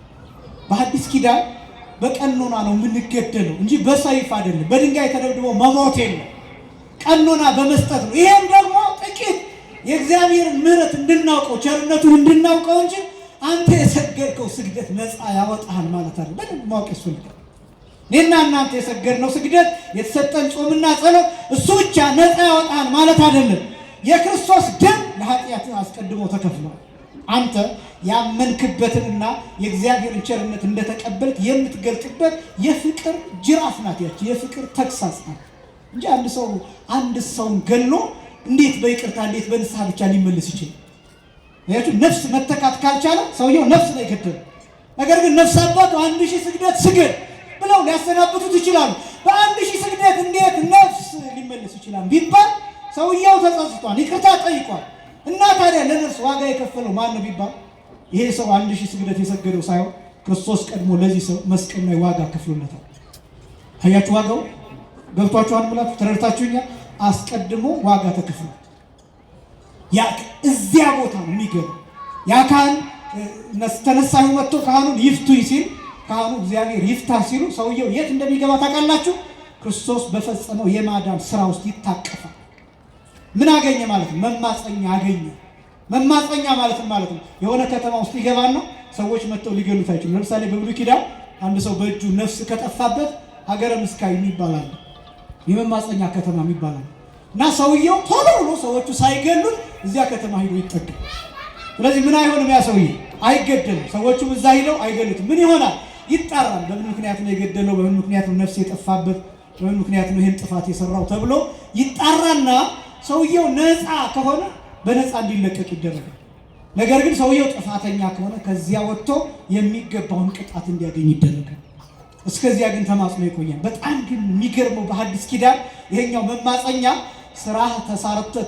በአዲስ ኪዳን በቀኖና ነው የምንገደለው እንጂ በሰይፍ አይደለም። በድንጋይ ተደብድቦ መሞት የለም። ቀኖና በመስጠት ነው። ይሄም ደግሞ ጥቂት የእግዚአብሔርን ምሕረት እንድናውቀው ቸርነቱን እንድናውቀው እንጂ አንተ የሰገድከው ስግደት ነፃ ያወጣሃል ማለት አይደለም። በደንብ ማወቅ ያስፈልጋል። እኔና እናንተ የሰገድነው ስግደት የተሰጠን ጾምና ጸሎት እሱ ብቻ ነፃ ያወጣሃል ማለት አይደለም። የክርስቶስ ደም ለኃጢአት አስቀድሞ ተከፍሏል። አንተ ያመንክበትንና የእግዚአብሔርን ቸርነት እንደተቀበልክ የምትገልጥበት የፍቅር ጅራፍ ናት። ያቺ የፍቅር ተግሳጽ ናት እንጂ አንድ ሰውን ገሎ እንዴት በይቅርታ እንዴት በንስሐ ብቻ ሊመለስ ይችላል? ያቺ ነፍስ መተካት ካልቻለ ሰውየው ነፍስ ነው የገደለው። ነገር ግን ነፍስ አባቱ 1000 ስግደት ስገድ ብለው ሊያሰናብቱት ይችላሉ። በ1000 ስግደት እንዴት ነፍስ ሊመለስ ይችላል ቢባል ሰውየው ተጸጽቷል፣ ይቅርታ ጠይቋል። እና ታዲያ ለነፍስ ዋጋ የከፈለው ማን ነው ቢባል ይሄ ሰው 1000 ስግደት የሰገደው ሳይሆን ክርስቶስ ቀድሞ ለዚህ ሰው መስቀል ላይ ዋጋ ከፍሎለታል። አያችሁ ዋጋው ገብቷችኋል ብላችሁ ተረድታችሁኛል። አስቀድሞ ዋጋ ተከፍሏል። ያ እዚያ ቦታ ነው የሚገባው። ያ ካህን ተነሳዩ መጥቶ ካህኑን ይፍቱኝ ሲል ካህኑ እግዚአብሔር ይፍታ ሲሉ ሰውየው የት እንደሚገባ ታውቃላችሁ? ክርስቶስ በፈጸመው የማዳን ስራ ውስጥ ይታቀፋል። ምን አገኘ ማለት ነው? መማፀኛ አገኘ። መማፀኛ ማለት ነው የሆነ ከተማ ውስጥ ይገባና ሰዎች መጥተው ሊገሉት አይችሉም። ለምሳሌ በብሉይ ኪዳን አንድ ሰው በእጁ ነፍስ ከጠፋበት ሀገረ ምስካይ ይባላል፣ የመማፀኛ ከተማ ይባላል። እና ሰውየው ቶሎ ብሎ ሰዎቹ ሳይገሉት እዚያ ከተማ ሄዶ ይጠጋል። ስለዚህ ምን አይሆንም፣ ያ ሰውዬ አይገደልም። ሰዎቹም እዛ ሄደው አይገሉትም። ምን ይሆናል? ይጣራል። በምን ምክንያት ነው የገደለው? በምን ምክንያት ነው ነፍስ የጠፋበት? በምን ምክንያት ነው ይሄን ጥፋት የሰራው ተብሎ ይጣራና ሰውየው ነፃ ከሆነ በነፃ እንዲለቀቅ ይደረጋል። ነገር ግን ሰውየው ጥፋተኛ ከሆነ ከዚያ ወጥቶ የሚገባውን ቅጣት እንዲያገኝ ይደረጋል። እስከዚያ ግን ተማጽኖ ይቆያል። በጣም ግን የሚገርመው በሐዲስ ኪዳን ይሄኛው መማፀኛ ስራ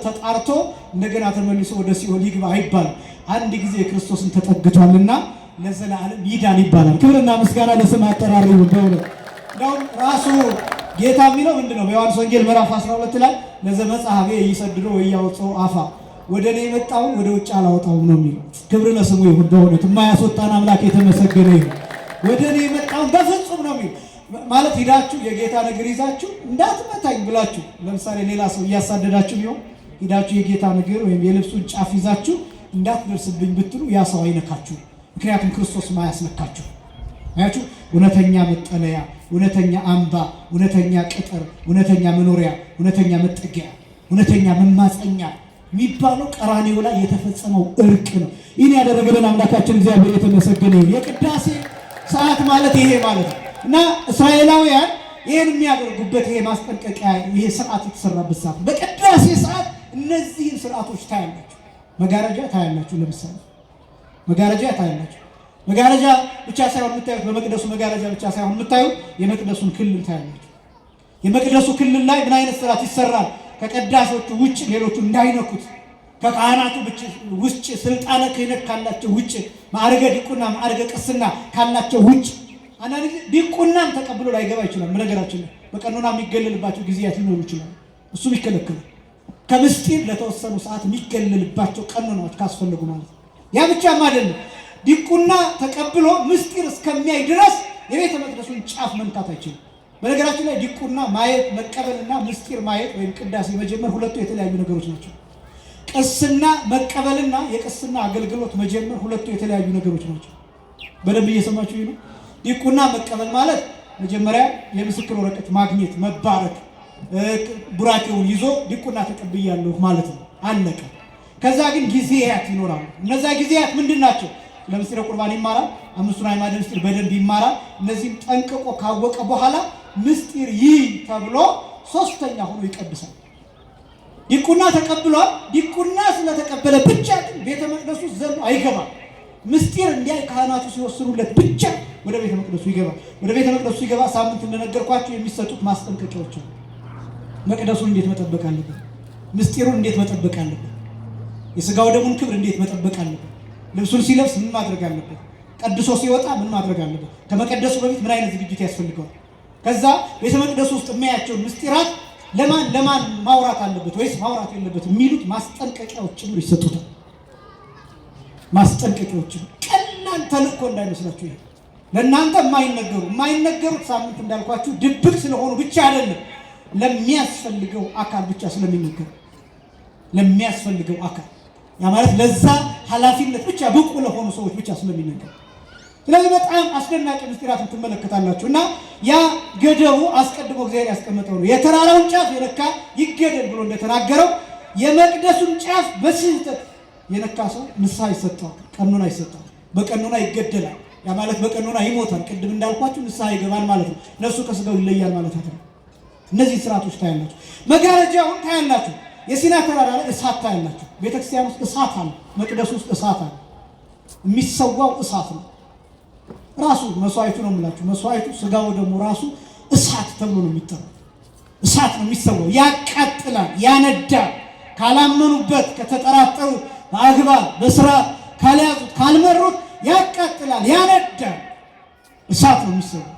ተጣርቶ እንደገና ተመልሶ ወደ ሲኦል ይግባ አይባልም። አንድ ጊዜ ክርስቶስን ተጠግቷልና ለዘላለም ይዳን ይባላል። ክብርና ምስጋና ለስም አጠራር ይሁን። በእውነት እንደውም ራሱ ጌታ የሚለው ምንድነው? በዮሐንስ ወንጌል ምዕራፍ 12 ላይ ለዘመጽሐፌ ይሰድዶ ወያወጣው አፋ ወደ እኔ የመጣውን ወደ ውጭ አላወጣውም ነው የሚለው። ክብር ለስሙ ይሁን። በእውነት የማያስወጣን አምላክ የተመሰገነ ይሁን። ወደ እኔ የመጣውን በፍጹም ነው የሚለው ማለት ሂዳችሁ የጌታ ነገር ይዛችሁ እንዳትመታኝ ብላችሁ ለምሳሌ ሌላ ሰው እያሳደዳችሁ ቢሆን ሂዳችሁ የጌታ ነገር ወይም የልብሱን ጫፍ ይዛችሁ እንዳትደርስብኝ ብትሉ ያ ሰው አይነካችሁ። ምክንያቱም ክርስቶስ ማያስነካችሁ። አያችሁ፣ እውነተኛ መጠለያ፣ እውነተኛ አምባ፣ እውነተኛ ቅጥር፣ እውነተኛ መኖሪያ፣ እውነተኛ መጠጊያ፣ እውነተኛ መማፀኛ የሚባለው ቀራንዮ ላይ የተፈጸመው እርቅ ነው። ይህን ያደረገልን አምላካችን እግዚአብሔር የተመሰገነ ይሁን። የቅዳሴ ሰዓት ማለት ይሄ ማለት ነው እና እስራኤላውያን ይህን የሚያደርጉበት ይሄ ማስጠንቀቂያ ይሄ ስርዓት የተሰራበት ሰዓት በቅዳሴ ሰዓት እነዚህን ስርዓቶች ታያላችሁ። መጋረጃ ታያላችሁ። ለምሳሌ መጋረጃ ታያላችሁ። መጋረጃ ብቻ ሳይሆን የምታዩት በመቅደሱ መጋረጃ ብቻ ሳይሆን የምታዩት የመቅደሱን ክልል ታያላችሁ። የመቅደሱ ክልል ላይ ምን አይነት ስርዓት ይሰራል? ከቀዳሾቹ ውጭ ሌሎቹ እንዳይነኩት፣ ከካህናቱ ውጭ ስልጣነ ክህነት ካላቸው ውጭ፣ ማዕረገ ዲቁና ማዕረገ ቅስና ካላቸው ውጭ አንዳንድ ጊዜ ዲቁናም ተቀብሎ ላይገባ ይችላል። በነገራችን ላይ በቀኖና የሚገለልባቸው ጊዜያት ሊኖሩ ይችላል። እሱም ይከለከላል። ከምስጢር ለተወሰኑ ሰዓት የሚገለልባቸው ቀኖናዎች ካስፈልጉ ማለት ነው። ያ ብቻም አይደለም። ዲቁና ተቀብሎ ምስጢር እስከሚያይ ድረስ የቤተ መቅደሱን ጫፍ መንካት አይችልም። በነገራችን ላይ ዲቁና ማየት መቀበልና ምስጢር ማየት ወይም ቅዳሴ መጀመር ሁለቱ የተለያዩ ነገሮች ናቸው። ቅስና መቀበልና የቅስና አገልግሎት መጀመር ሁለቱ የተለያዩ ነገሮች ናቸው። በደንብ እየሰማችሁ ነው። ዲቁና መቀበል ማለት መጀመሪያ የምስክር ወረቀት ማግኘት፣ መባረክ፣ ቡራኬውን ይዞ ዲቁና ተቀብያለሁ ማለት ነው። አለቀ። ከዛ ግን ጊዜያት ይኖራሉ። እነዛ ጊዜያት ምንድን ናቸው? ለምስጢረ ቁርባን ይማራል። አምስቱን አዕማደ ምስጢር በደንብ ይማራል። እነዚህም ጠንቅቆ ካወቀ በኋላ ምስጢር ይህ ተብሎ ሶስተኛ ሆኖ ይቀድሳል። ዲቁና ተቀብሏል። ዲቁና ስለተቀበለ ብቻ ግን ቤተ መቅደሱ ዘሎ አይገባም። ምስጢር እንዲያይ ካህናቱ ሲወስኑለት ብቻ ወደ ቤተ መቅደሱ ይገባል። ወደ ቤተ መቅደሱ ሲገባ ሳምንት እንደነገርኳቸው የሚሰጡት ማስጠንቀቂያዎች አሉ። መቅደሱን እንዴት መጠበቅ አለበት? ምስጢሩን እንዴት መጠበቅ አለበት? የሥጋው ደሙን ክብር እንዴት መጠበቅ አለበት? ልብሱን ሲለብስ ምን ማድረግ አለበት? ቀድሶ ሲወጣ ምን ማድረግ አለበት? ከመቀደሱ በፊት ምን አይነት ዝግጅት ያስፈልገዋል? ከዛ ቤተ መቅደሱ ውስጥ የሚያያቸውን ምስጢራት ለማን ማውራት አለበት ወይስ ማውራት የለበት የሚሉት ማስጠንቀቂያዎች ጭምር ይሰጡታል። ማስጠንቀቂያዎች ቀላል ተልእኮ እንዳይመስላችሁ። ይሄ ለእናንተ የማይነገሩት ሳምንት እንዳልኳችሁ ድብቅ ስለሆኑ ብቻ አይደለም፣ ለሚያስፈልገው አካል ብቻ ስለሚነገር ለሚያስፈልገው አካል ያ ማለት ለዛ ኃላፊነት ብቻ ብቁ ለሆኑ ሰዎች ብቻ ስለሚነገር። ስለዚህ በጣም አስደናቂ ምስጢራትን ትመለከታላችሁ። እና ያ ገደቡ አስቀድሞ እግዚአብሔር ያስቀመጠው ነው። የተራራውን ጫፍ የነካ ይገደል ብሎ እንደተናገረው የመቅደሱን ጫፍ በስህተት የነካ ሰው ንስሐ ይሰጠዋል፣ ቀኖና ይሰጠዋል፣ በቀኖና ይገደላል። ያ ማለት በቀኖና ይሞታል። ቅድም እንዳልኳችሁ ንስሐ ይገባል ማለት ነው። ነፍሱ ከስጋው ይለያል ማለት ነው። እነዚህ ስርዓቶች ታያላችሁ። መጋረጃውን ታያላችሁ። የሲና ተራራ ላይ እሳት ታያላችሁ። ቤተክርስቲያን ውስጥ እሳት አለ፣ መቅደሱ ውስጥ እሳት አለ። የሚሰዋው እሳት ነው። ራሱ መስዋዕቱ ነው የምላችሁ። መስዋዕቱ ስጋው ደግሞ ራሱ እሳት ተብሎ ነው የሚጠራው። እሳት ነው የሚሰዋው። ያቃጥላል፣ ያነዳል። ካላመኑበት፣ ከተጠራጠሩት፣ በአግባብ በስርዓት ካልያዙት፣ ካልመሩት ያቃጥላል፣ ያነዳል። እሳት ነው የሚሰዋው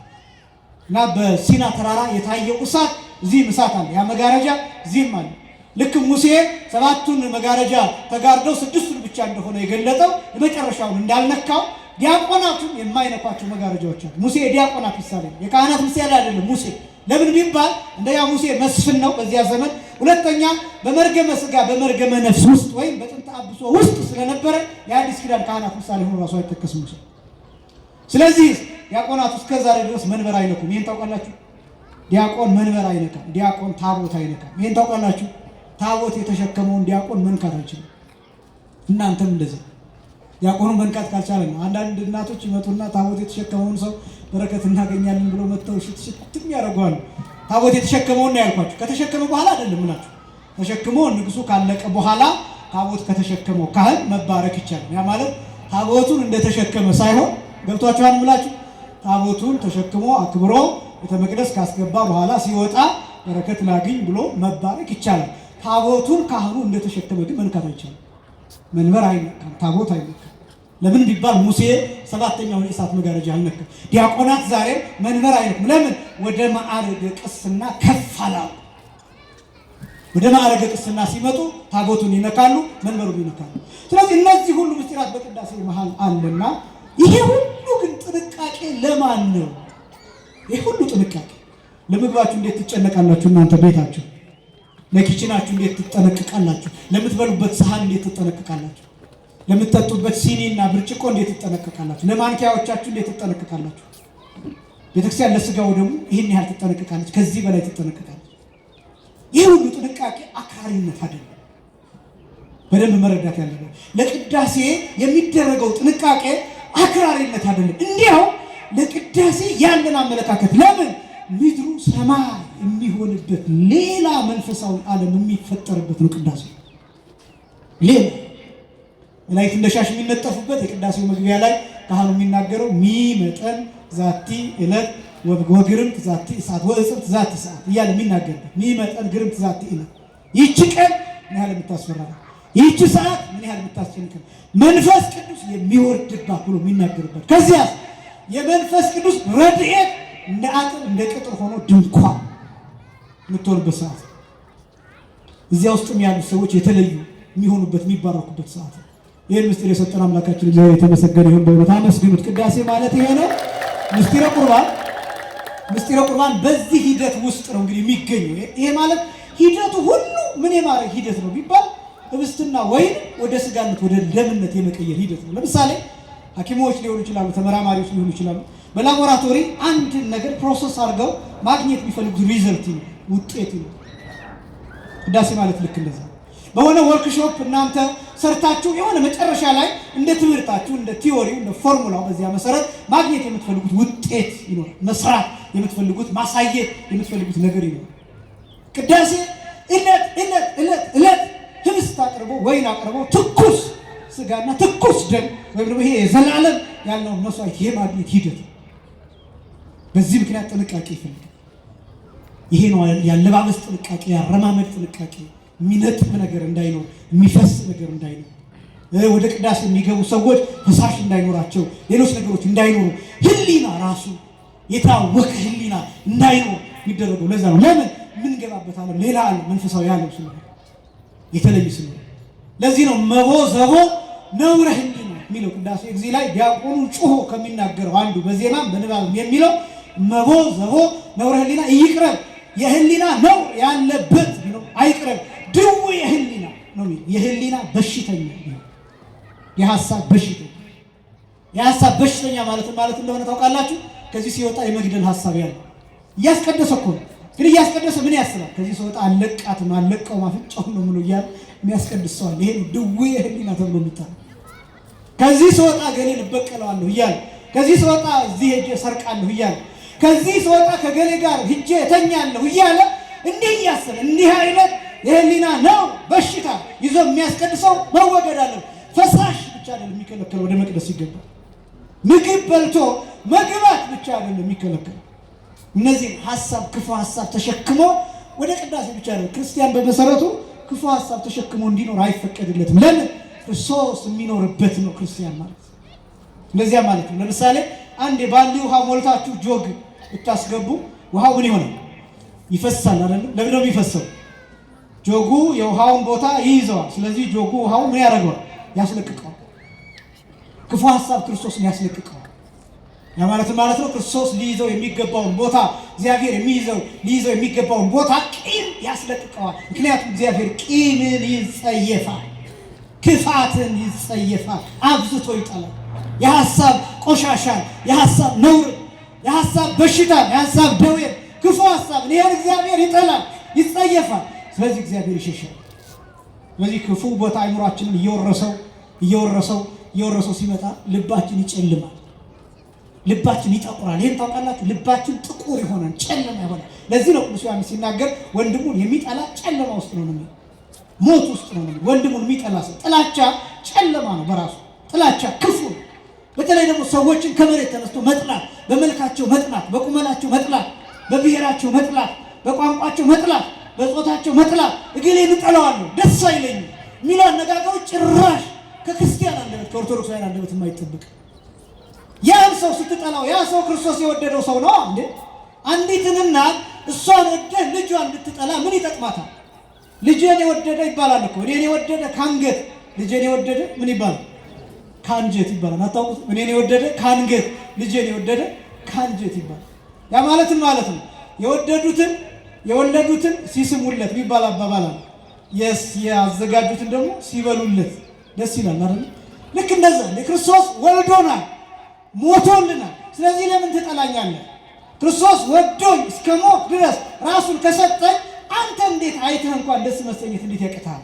እና በሲና ተራራ የታየው እሳት እዚህም እሳት አለ። ያ መጋረጃ እዚህም አለ። ልክ ሙሴ 7ቱን መጋረጃ ተጋርደው 6ቱን ብቻ እንደሆነ የገለጠው የመጨረሻውን እንዳልነካው ዲያቆናቱም የማይነኳቸው መጋረጃዎች አሉ። ሙሴ የዲያቆናት ምሳሌ ነው፣ የካህናት ምሳሌ አይደለም። ሙሴ ለምን ቢባል እንደያ ሙሴ መስፍን ነው በዚያ ዘመን። ሁለተኛ በመርገመ ስጋ በመርገመ ነፍስ ውስጥ ወይም በጥንተ አብሶ ውስጥ ስለነበረ የአዲስ ኪዳን ካህናት ምሳሌ ሆኖ ራሱ አይጠቀስም ሙሴ። ስለዚህ ዲያቆናቱ እስከ ዛሬ ድረስ መንበር አይነኩም። ይሄን ታውቃላችሁ። ዲያቆን መንበር አይነካም። ዲያቆን ታቦት አይነካም። ይሄን ታውቃላችሁ። ታቦት የተሸከመውን ዲያቆን መንካት አይችልም። እናንተም እንደዚህ ዲያቆኑን መንካት ካልቻለ ነው። አንዳንድ እናቶች ይመጡና ታቦት የተሸከመውን ሰው በረከት እናገኛለን ብሎ መጥተው ሽትም ያደርገዋል። ታቦት የተሸከመውን ነው ያልኳችሁ። ከተሸከመ በኋላ አይደለም ምናችሁ፣ ተሸክሞ ንግሱ ካለቀ በኋላ ታቦት ከተሸከመው ካህን መባረክ ይቻላል። ያ ማለት ታቦቱን እንደተሸከመ ሳይሆን ገብቷችኋል ምላችሁ። ታቦቱን ተሸክሞ አክብሮ ቤተ መቅደስ ካስገባ በኋላ ሲወጣ በረከት ላግኝ ብሎ መባረክ ይቻላል። ታቦቱን ካህኑ እንደተሸከመ ግን መንካት አይቻልም። መንበር አይነካም፣ ታቦት አይነካም። ለምን ቢባል ሙሴ 7ኛውን የእሳት መጋረጃ አልነካም። ዲያቆናት ዛሬ መንበር አይነኩም። ለምን? ወደ ማዕረገ ቅስና ከፍ አላሉ። ወደ ማዕረገ ቅስና ሲመጡ ታቦቱን ይነካሉ፣ መንበሩን ይነካሉ። ስለዚህ እነዚህ ሁሉ ምስጢራት በቅዳሴ መሃል አለና ይሄ ሁሉ ግን ጥንቃቄ ለማን ነው? ይሄ ሁሉ ጥንቃቄ ለምግባችሁ እንዴት ትጨነቃላችሁ እናንተ ቤታችሁ? ለኪችናችሁ እንዴት ትጠነቀቃላችሁ? ለምትበሉበት ሰሃን እንዴት ትጠነቀቃላችሁ? ለምትጠጡበት ሲኒና ብርጭቆ እንዴት ትጠነቀቃላችሁ? ለማንኪያዎቻችሁ እንዴት ትጠነቀቃላችሁ? ቤተክርስቲያን ለስጋው ደግሞ ይህን ያህል ትጠነቀቃለች፣ ከዚህ በላይ ትጠነቀቃለች። ይህ ሁሉ ጥንቃቄ አክራሪነት አይደለም። በደንብ መረዳት ያለበት ለቅዳሴ የሚደረገው ጥንቃቄ አክራሪነት አይደለም። እንዲያው ለቅዳሴ ያለን አመለካከት ለምን ምድሩ ሰማይ የሚሆንበት ሌላ መንፈሳዊ ዓለም የሚፈጠርበት ነው ቅዳሴ። ሌላ ላይ እንደሻሽ የሚነጠፉበት የቅዳሴው መግቢያ ላይ ካህኑ የሚናገረው ሚመጠን ዛቲ ዕለት ወግርምት ዛቲ ሰዓት ወእጽብት ዛቲ ሰዓት እያለ የሚናገርበት ሚመጠን ግርምት ዛቲ ዕለት ይህች ቀን ምን ያህል የምታስፈራ ይህች ሰዓት ምን ያህል የምታስጨንቅ መንፈስ ቅዱስ የሚወርድባት ብሎ የሚናገርበት ከዚያ የመንፈስ ቅዱስ ረድኤት እንደ አጥር እንደ ቅጥር ሆኖ ድንኳን የምትሆንበት ሰዓት እዚያ ውስጥም ያሉ ሰዎች የተለዩ የሚሆኑበት የሚባረኩበት ሰዓት ይህን ምስጢር የሰጠን አምላካችን እግዚአብሔር የተመሰገነ ይሁን። በእውነት አመስግኑት። ቅዳሴ ማለት ይሄ ነው። ምስጢረ ቁርባን በዚህ ሂደት ውስጥ ነው እንግዲህ የሚገኘው። ይሄ ማለት ሂደቱ ሁሉ ምን የማድረግ ሂደት ነው ቢባል ህብስትና ወይን ወደ ስጋነት ወደ ደምነት የመቀየር ሂደት ነው። ለምሳሌ ሐኪሞች ሊሆኑ ይችላሉ፣ ተመራማሪዎች ሊሆኑ ይችላሉ። በላቦራቶሪ አንድ ነገር ፕሮሰስ አድርገው ማግኘት የሚፈልጉት ሪዘልት ነው፣ ውጤት ነው። ቅዳሴ ማለት ልክ እንደዛ በሆነ ወርክሾፕ እናንተ ሰርታችሁ የሆነ መጨረሻ ላይ እንደ ትምህርታችሁ እንደ ቲዮሪው እንደ ፎርሙላው በዚያ መሰረት ማግኘት የምትፈልጉት ውጤት ይኖራል። መስራት የምትፈልጉት ማሳየት የምትፈልጉት ነገር ይኖራል። ቅዳሴ እለት ህብስት አቅርቦ ወይን አቅርቦ ትኩስ ስጋና ትኩስ ደም ወይም ደግሞ ይሄ የዘላለም ያለውን መስዋዕት የማግኘት ሂደት። በዚህ ምክንያት ጥንቃቄ ይፈልጋል። ይሄ ነው ያለባበስ ጥንቃቄ፣ ያረማመድ ጥንቃቄ፣ የሚነጥብ ነገር እንዳይኖር፣ የሚፈስ ነገር እንዳይኖር፣ ወደ ቅዳሴ የሚገቡ ሰዎች ፈሳሽ እንዳይኖራቸው፣ ሌሎች ነገሮች እንዳይኖሩ፣ ህሊና ራሱ የታወከ ህሊና እንዳይኖር የሚደረገው ለዛ ነው። ለምን የምንገባበት ዓለም ሌላ ዓለም መንፈሳዊ ዓለም ስለሆነ የተለየ ስለሆነ ለዚህ ነው መቦ ዘቦ ነውረ ህሊና የሚለው ቅዳሴ እግዚእ ላይ ዲያቆኑ ጮሆ ከሚናገረው አንዱ በዜማም በንባብም የሚለው መቦ ዘቦ ነውረ ህሊና ይቅረብ፣ የህሊና ነው ያለበት ነው አይቅረብ፣ ድው የህሊና ነው የህሊና በሽተኛ ነው። የሐሳብ በሽተኛ ማለት እንደሆነ ታውቃላችሁ። ከዚህ ሲወጣ የመግደል ሐሳብ ያለው እያስቀደሰ እኮ ነው። ግን እያስቀደሰ ምን ያስባል? ከዚህ ሲወጣ አለቃትም አለቀው ማፍጫው ነው ብሎ እያለ የሚያስቀድስ ሰው አለ። ይሄ ነው ድው የህሊና ተብሎ የሚጠራው። ከዚህ ሲወጣ ገሌን እበቀለዋለሁ እያለ፣ ከዚህ ሲወጣ እዚህ ሄጄ ሰርቃለሁ እያለ፣ ከዚህ ሲወጣ ከገሌ ጋር ሄጄ እተኛለሁ እያለ እንዲህ እያሰበ እንዲህ አይነት የህሊና ነው በሽታ ይዞ የሚያስቀድሰው መወገድ አለው። ፈሳሽ ብቻ አይደለም የሚከለከለው፣ ወደ መቅደስ ይገባል። ምግብ በልቶ መግባት ብቻ አይደለም የሚከለከለው። እነዚህ ሐሳብ ክፉ ሐሳብ ተሸክሞ ወደ ቅዳሴ ብቻ ነው። ክርስቲያን በመሰረቱ ክፉ ሐሳብ ተሸክሞ እንዲኖር አይፈቀድለትም። ለምን? ክርስቶስ የሚኖርበት ነው ክርስቲያን ማለት። እንደዚያ ማለት ነው። ለምሳሌ አንድ የባሊ ውሃ ሞልታችሁ ጆግ ብታስገቡ ውሃው ምን ይሆናል? ይፈሳል አይደል? ለምን ነው የሚፈሰው? ጆጉ የውሃውን ቦታ ይይዘዋል። ስለዚህ ጆጉ ውሃው ምን ያደርገዋል? ያስለቅቀዋል። ክፉ ሐሳብ ክርስቶስን ያስለቅቀዋል። ያ ማለት ነው ክርስቶስ ሊይዘው የሚገባውን ቦታ እግዚአብሔር ሊይዘው የሚገባውን ቦታ ቂም ያስለቅቀዋል። ምክንያቱም እግዚአብሔር ቂምን ይጸየፋል፣ ክፋትን ይጸየፋል፣ አብዝቶ ይጠላል። የሐሳብ ቆሻሻን፣ የሐሳብ ነውር፣ የሐሳብ በሽታ፣ የሐሳብ ደዌ፣ ክፉ ሐሳብን ይሄን እግዚአብሔር ይጠላል፣ ይጸየፋል። ስለዚህ እግዚአብሔር ይሸሻል። ስለዚህ ክፉ ቦታ አይምሯችንን እየወረሰው ሲመጣ ልባችን ይጨልማል፣ ልባችን ይጠቁራል። ይሄን ታውቃላችሁ። ልባችን ጥቁር ይሆናል፣ ጨለማ ይሆናል። ለዚህ ነው ቅዱስ ዮሐንስ ሲናገር ወንድሙን የሚጠላ ጨለማ ውስጥ ነው ነው ሞት ውስጥ ነው ነው ወንድሙን የሚጠላ ሰው። ጥላቻ ጨለማ ነው በራሱ ጥላቻ ክፉ ነው። በተለይ ደግሞ ሰዎችን ከመሬት ተነስቶ መጥላት፣ በመልካቸው መጥላት፣ በቁመናቸው መጥላት፣ በብሔራቸው መጥላት፣ በቋንቋቸው መጥላት፣ በጾታቸው መጥላት፣ እገሌን እጠላዋለሁ ደስ አይለኝም የሚሉ አነጋገሮች ጭራሽ ከክርስቲያን አንደበት ከኦርቶዶክሳውያን አንደበት የማይጠብቅ። ያን ሰው ስትጠላው ያ ሰው ክርስቶስ የወደደው ሰው ነው እንዴ? አንዲትን እናት እሷን ወደህ ልጇን ብትጠላ ምን ይጠቅማታል? ልጄን የወደደ ይባላል እኮ። እኔን የወደደ ካንገት፣ ልጄን የወደደ ምን ይባላል? ካንጀት ይባላል። አታውቁት? እኔን የወደደ ካንገት፣ ልጄን የወደደ ካንጀት ይባላል። ያ ማለትም ማለት ነው የወለዱትን ሲስሙለት የሚባል አባባል አለ። ያዘጋጁትን ደግሞ ሲበሉለት ደስ ይላል አይደል? ልክ እንደዛ ክርስቶስ ወልዶናል፣ ሞቶልናል። ስለዚህ ለምን ትጠላኛለህ? ክርስቶስ ወዶኝ እስከ ሞት ድረስ ራሱን ከሰጠኝ አንተ እንዴት አይተህ እንኳን ደስ መሰኘት እንዴት ያቅታል?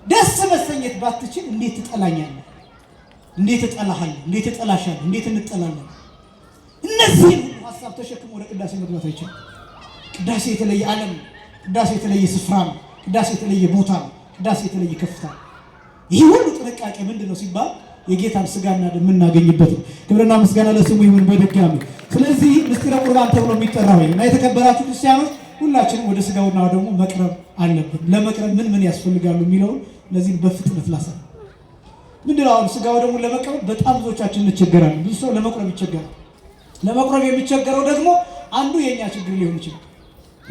ደስ መሰኘት ባትችል እንዴት ትጠላኛለህ? እንዴት እጠላሃለሁ? እንዴት እጠላሻለሁ? እንዴት እንጠላለን? እነዚህ ሐሳብ ተሸክሞ ወደ ቅዳሴ መግባት አይቻልም። ቅዳሴ የተለየ ዓለም፣ ቅዳሴ የተለየ ስፍራ ነው። ቅዳሴ የተለየ ቦታ ነው። ቅዳሴ የተለየ ከፍታ ነው። ይህ ሁሉ ጥንቃቄ ምንድነው ሲባል የጌታን ስጋና ደም የምናገኝበት ነው። ክብርና ምስጋና ለስሙ ይሁን በድጋሚ። ስለዚህ ምስጢረ ቁርባን ተብሎ የሚጠራው እና የተከበራችሁ ክርስቲያኖች ሁላችንም ወደ ስጋውና ደሙ መቅረብ አለብን። ለመቅረብ ምን ያስፈልጋሉ የሚለውን ለዚህ በፍጥነት ላሳ ምንድነው አሁን ስጋው ደሙ ለመቀበል በጣም ብዙዎቻችን እንቸገራለን። ብዙ ሰው ለመቁረብ ይቸገራል። ለመቁረብ የሚቸገረው ደግሞ አንዱ የኛ ችግር ሊሆን ይችላል።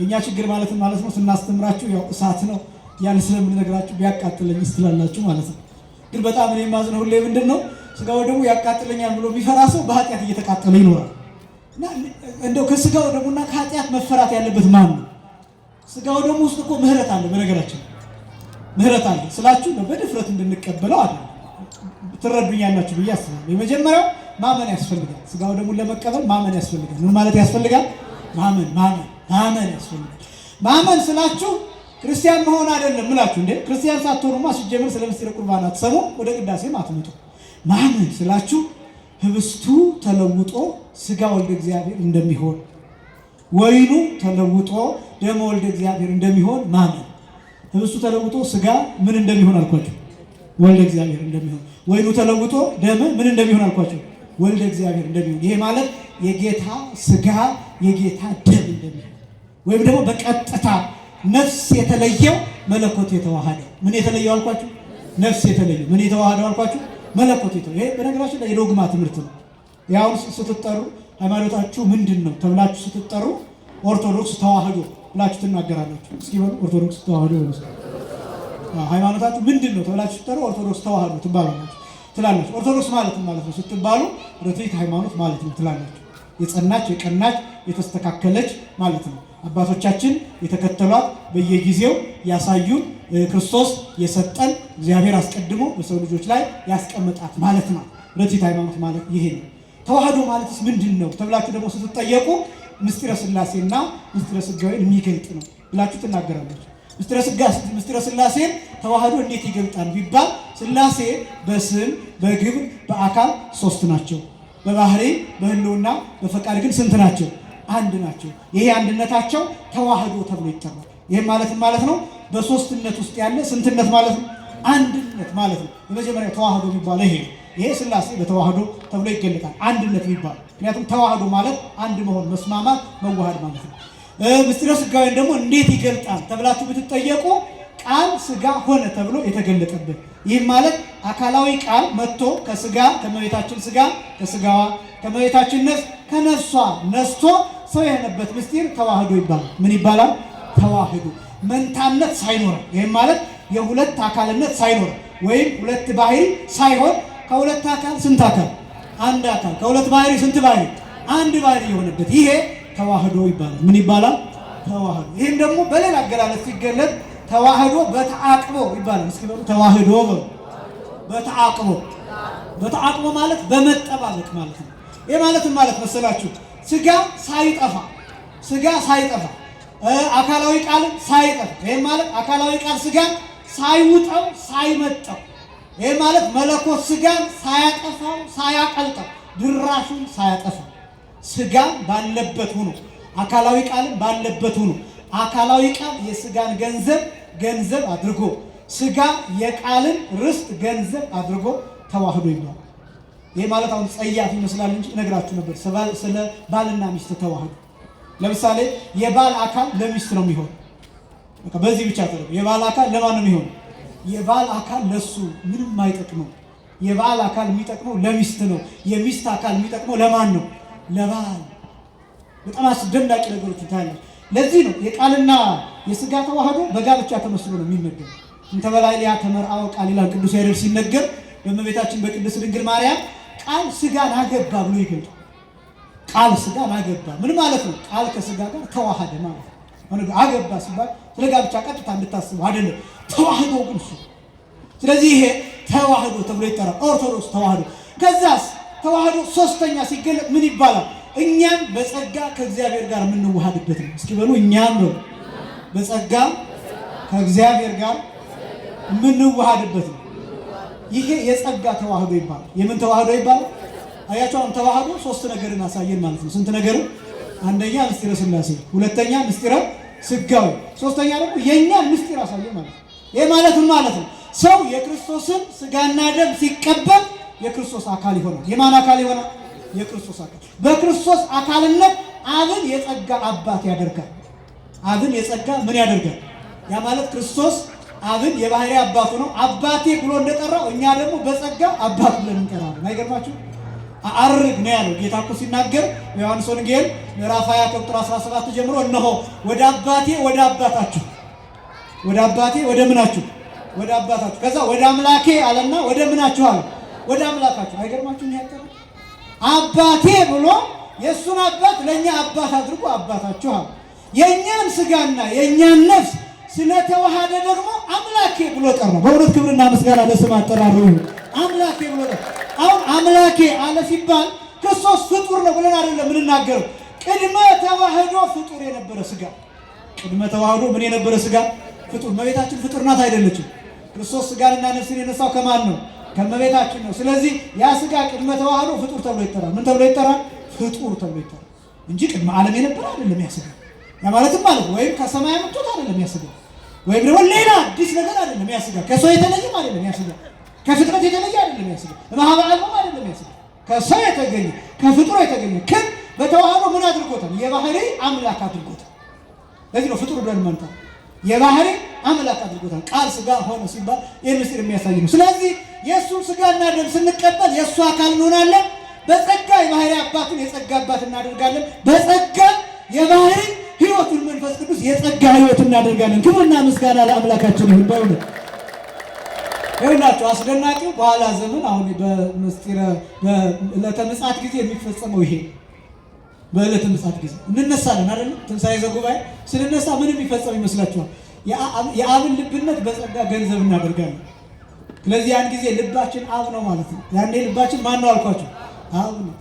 የኛ ችግር ማለት ነው ስናስተምራችሁ ያው እሳት ነው ያን ስለምንነግራችሁ ቢያቃጥለኝ ስትላላችሁ ማለት ነው። ግን በጣም እኔ የማዝነው ሁሌ ምንድነው ስጋው ደሙ ያቃጥለኛል ብሎ ቢፈራ ሰው በኃጢአት እየተቃጠለ ይኖራል። እና እንደው ከስጋው ደሙና ከኃጢአት መፈራት ያለበት ማን ነው? ስጋው ደሙ ውስጥ እኮ ምህረት አለ። በነገራችን ምህረት አለ ስላችሁ ነው በድፍረት እንድንቀበለው አይደል? ትረዱኛላችሁ ብዬ አስባለሁ። የመጀመሪያው ማመን ያስፈልጋል። ስጋው ደሙን ለመቀበል ማመን ያስፈልጋል። ምን ማለት ያስፈልጋል? ማመን ያስፈልጋል። ማመን ስላችሁ ክርስቲያን መሆን አይደለም ምላችሁ እንዴ ክርስቲያን ሳትሆኑማ ሲጀምር ስለ ምስጢረ ቁርባን አትሰሙ፣ ወደ ቅዳሴም አትመጡ። ማመን ስላችሁ ህብስቱ ተለውጦ ስጋ ወልደ እግዚአብሔር እንደሚሆን፣ ወይኑ ተለውጦ ደም ወልደ እግዚአብሔር እንደሚሆን ማመን። ህብስቱ ተለውጦ ስጋ ምን እንደሚሆን አልኳችሁ? ወልደ እግዚአብሔር እንደሚሆን። ወይኑ ተለውጦ ደም ምን እንደሚሆን አልኳችሁ? ወልደ እግዚአብሔር እንደሚሆን። ይሄ ማለት የጌታ ስጋ የጌታ ደም እንደሚሆን ወይም ደግሞ በቀጥታ ነፍስ የተለየው መለኮት የተዋሃደው ምን የተለየው አልኳችሁ? ነፍስ የተለየው ምን የተዋሃደው አልኳችሁ? መለኮት የተለየው። ይሄ በነገራችን ላይ የዶግማ ትምህርት ነው። ያው ስትጠሩ ሃይማኖታችሁ ምንድን ነው ተብላችሁ ስትጠሩ ኦርቶዶክስ ተዋህዶ ብላችሁ ትናገራላችሁ። እስኪ በሉ ኦርቶዶክስ ተዋህዶ ነው። ሃይማኖታችሁ ምንድን ነው ተብላችሁ ስትጠሩ ኦርቶዶክስ ተዋህዶ ትላላችሁ። ኦርቶዶክስ ማለት ነው ስትባሉ ርትዕት ሃይማኖት ማለት ነው ትላላችሁ። የጸናች የቀናች የተስተካከለች ማለት ነው። አባቶቻችን የተከተሏት በየጊዜው ያሳዩን ክርስቶስ የሰጠን እግዚአብሔር አስቀድሞ በሰው ልጆች ላይ ያስቀመጣት ማለት ነው። ርትዕት ሃይማኖት ማለት ይሄ ነው። ተዋህዶ ማለትስ ምንድን ነው ተብላችሁ ደግሞ ስትጠየቁ ምስጢረ ሥላሴና ምስጢረ ሥጋዌን የሚገልጥ ነው ብላችሁ ትናገራላችሁ። ምስጢረ ሥላሴን ተዋህዶ እንዴት ይገልጣል ቢባል ሥላሴ በስም በግብር በአካል ሶስት ናቸው። በባህሪ በህልውና በፈቃድ ግን ስንት ናቸው? አንድ ናቸው። ይሄ አንድነታቸው ተዋህዶ ተብሎ ይጠራል። ይሄ ማለት ነው በሶስትነት ውስጥ ያለ ስንትነት ማለት ነው? አንድነት ማለት ነው። የመጀመሪያው ተዋህዶ የሚባለው ይሄ ሥላሴ በተዋህዶ ተብሎ ይገለጣል። አንድነት የሚባል ምክንያቱም ተዋህዶ ማለት አንድ መሆን፣ መስማማት፣ መዋሃድ ማለት ነው። ምስጢረ ሥጋዌን ደግሞ እንዴት ይገልጣል ተብላችሁ ብትጠየቁ ቃል ሥጋ ሆነ ተብሎ የተገለጠበት። ይህም ማለት አካላዊ ቃል መጥቶ ከሥጋ ከመቤታችን ሥጋ ከሥጋዋ ከመቤታችን ነፍስ ከነፍሷ ነስቶ ሰው የሆነበት ምስጢር ተዋህዶ ይባላል። ምን ይባላል? ተዋህዶ። መንታነት ሳይኖረው ይህም ማለት የሁለት አካልነት ሳይኖረው ወይም ሁለት ባህሪ ሳይሆን ከሁለት አካል ስንት አካል? አንድ አካል። ከሁለት ባህሪ ስንት ባህሪ? አንድ ባህሪ የሆነበት ይሄ ተዋህዶ ይባላል። ምን ይባላል? ተዋህዶ። ይህም ደግሞ በሌላ አገላለጽ ሲገለጥ ተዋህዶ በተዓቅቦ ይባላል። እስኪ በሉ ተዋህዶ በተዓቅቦ ማለት በመጠባበቅ ማለት ነው። ይሄ ማለት መሰላችሁ ስጋ ሳይጠፋ አካላዊ ቃል ሳይጠፋ። ይሄ ማለት አካላዊ ቃል ስጋን ሳይውጠው ሳይመጠው። ይሄ ማለት መለኮት ስጋን ሳያጠፋው ሳያቀልጠው ድራሹን ሳያጠፋው ስጋ ባለበት ሆኖ አካላዊ ቃል ባለበት ሆኖ አካላዊ ቃል የስጋን ገንዘብ አድርጎ ስጋ የቃልን ርስት ገንዘብ አድርጎ ተዋህዶ ይባላል። ይሄ ማለት አሁን ጸያፍ ይመስላል እንጂ ነግራችሁ ነበር ስለ ባልና ሚስት ተዋህዶ። ለምሳሌ የባል አካል ለሚስት ነው የሚሆን። በቃ በዚህ ብቻ ተረዱ። የባል አካል ለማን ነው የሚሆን? የባል አካል ለሱ ምንም አይጠቅመው። የባል አካል የሚጠቅመው ለሚስት ነው። የሚስት አካል የሚጠቅመው ለማን ነው? ለባል። በጣም አስደናቂ ነገሮች ታያለች። ለዚህ ነው የቃልና የስጋ ተዋህዶ በጋብቻ ተመስሎ ነው የሚነገር። እንተ በላዕልያ ተመርአወ ቃል ይላል ቅዱስ ያሬድ ሲነገር በእመቤታችን በቅድስት ድንግል ማርያም ቃል ስጋን አገባ ብሎ ይገልጣል። ቃል ስጋን አገባ ምን ማለት ነው? ቃል ከስጋ ጋር ተዋሃደ ማለት ነው። አገባ ሲባል ስለ ጋብቻ ቀጥታ እንድታስቡ አይደለም፣ ተዋህዶ ግን እሱ። ስለዚህ ይሄ ተዋህዶ ተብሎ ይጠራል። ኦርቶዶክስ ተዋህዶ። ከዛስ ተዋህዶ ሶስተኛ ሲገለጥ ምን ይባላል? እኛም በጸጋ ከእግዚአብሔር ጋር የምንዋሃድበት ነው። እስኪ በሉ እኛም ነው በጸጋ ከእግዚአብሔር ጋር የምንዋሃድበት ነው። ይሄ የጸጋ ተዋህዶ ይባላል። የምን ተዋህዶ ይባላል? አያቸው ተዋህዶ ሶስት ነገርን አሳየን ማለት ነው። ስንት ነገርን? አንደኛ ምስጢረ ሥላሴ፣ ሁለተኛ ምስጢረ ሥጋዌ፣ ሶስተኛ ደግሞ የኛን ምስጢር አሳየን ማለት ነው። ይሄ ማለት ምን ማለት ነው? ሰው የክርስቶስን ስጋና ደም ሲቀበል የክርስቶስ አካል ይሆናል። የማን አካል ይሆናል? የክርስቶስ አካል። በክርስቶስ አካልነት አብን የጸጋ አባት ያደርጋል። አብን የጸጋ ምን ያደርጋል? ያ ማለት ክርስቶስ አብን የባህሪ አባቱ ነው። አባቴ ብሎ እንደጠራው እኛ ደግሞ በጸጋ አባት ብለን እንጠራለን። አይገርማችሁ? አርግ ነው ያለው ጌታ እኮ ሲናገር በዮሐንስ ወንጌል ምዕራፍ 20 ቁጥር 17 ጀምሮ እነሆ ወደ አባቴ ወደ አባታችሁ፣ ወደ አባቴ ወደ ምናችሁ፣ ወደ አባታችሁ፣ ከዛ ወደ አምላኬ አለና ወደ ምናችሁ አለ፣ ወደ አምላካችሁ። አይገርማችሁ? ያጠረ አባቴ ብሎ የእሱን አባት ለእኛ አባት አድርጎ አባታችሁ አለ። የእኛን ስጋና የእኛን ነፍስ ስለተዋሃደ ደግሞ አምላኬ ብሎ ጠራ። በእውነት ክብርና ምስጋና ለስም አጠራሩ አምላኬ ብሎ ጠራ። አሁን አምላኬ አለ ሲባል ክርስቶስ ፍጡር ነው ብለን አይደለም የምንናገረው። ቅድመ ተዋህዶ ፍጡር የነበረ ስጋ፣ ቅድመ ተዋህዶ ምን የነበረ ስጋ? ፍጡር። እመቤታችን ፍጡር ናት አይደለችም? ክርስቶስ ስጋንና ነፍስን የነሳው ከማን ነው? ከእመቤታችን ነው። ስለዚህ ያ ስጋ ቅድመ ተዋህዶ ፍጡር ተብሎ ይጠራል። ምን ተብሎ ይጠራል? ፍጡር ተብሎ ይጠራል እንጂ ቅድመ ዓለም የነበረ አይደለም። ያ ስጋ ያ ማለትም ማለት ወይም ከሰማይ መጥቶት አይደለም ያ ስጋ፣ ወይም ደግሞ ሌላ አዲስ ነገር አይደለም ያ ስጋ። ከሰው የተለየም አይደለም ያ ስጋ፣ ከፍጥረት የተለየ አይደለም ያ ስጋ፣ በማህበራዊም አይደለም ያ ስጋ። ከሰው የተገኘ ከፍጡር የተገኘ ግን በተዋህዶ ምን አድርጎታል? የባህሪ አምላክ አድርጎታል። ለዚህ ነው ፍጡር ብለን መንታ የባህሪ አምላክ አድርጎታል። ቃል ስጋ ሆነ ሲባል ይህን ምስጢር የሚያሳይ ነው። ስለዚህ የእሱን ስጋና ደም ስንቀበል የእሱ አካል እንሆናለን። በጸጋ የባህሪ አባቱን የጸጋ አባት እናደርጋለን። በጸጋ የባህሪ ሕይወቱን መንፈስ ቅዱስ የጸጋ ሕይወት እናደርጋለን። ክብርና ምስጋና ለአምላካችን ይሁን። በእውነት ይሁናችሁ አስደናቂው በኋላ ዘመን አሁን በምስጢረ በዕለተ ምጽአት ጊዜ የሚፈጸመው ይሄ በዕለተ ምጽአት ጊዜ እንነሳለን አይደል? ትንሣኤ ዘጉባኤ ስንነሳ ምን የሚፈጸም ይመስላችኋል? የአብን ልብነት በጸጋ ገንዘብ እናደርጋለን። ስለዚህ ያን ጊዜ ልባችን አብ ነው ማለት ነው። ያኔ ልባችን ማን ነው አልኳችሁ? አብ ነው።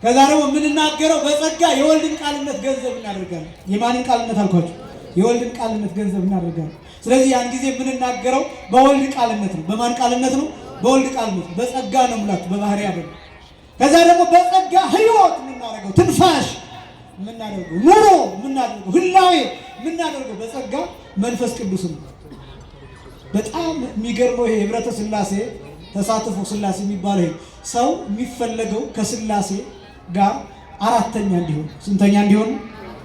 ከዛ ደግሞ የምንናገረው በጸጋ የወልድን ቃልነት ገንዘብ እናደርጋለን። የማንን ቃልነት አልኳችሁ? የወልድን ቃልነት ገንዘብ እናደርጋለን። ስለዚህ ያን ጊዜ የምንናገረው በወልድ ቃልነት ነው። በማን ቃልነት ነው? በወልድ ቃልነት። በጸጋ ነው የምላችሁ፣ በባህሪ አይደለም። ከዛ ደግሞ በጸጋ ሕይወት የምናደርገው ትንፋሽ የምናደርገው ኑሮ የምናደርገው ህላዌ የምናደርገው በጸጋ መንፈስ ቅዱስ ነው። በጣም የሚገርመው ይሄ ህብረተ ሥላሴ ተሳትፎ ሥላሴ የሚባለው ይሄ ሰው የሚፈለገው ከሥላሴ ጋር አራተኛ እንዲሆን። ስንተኛ እንዲሆን?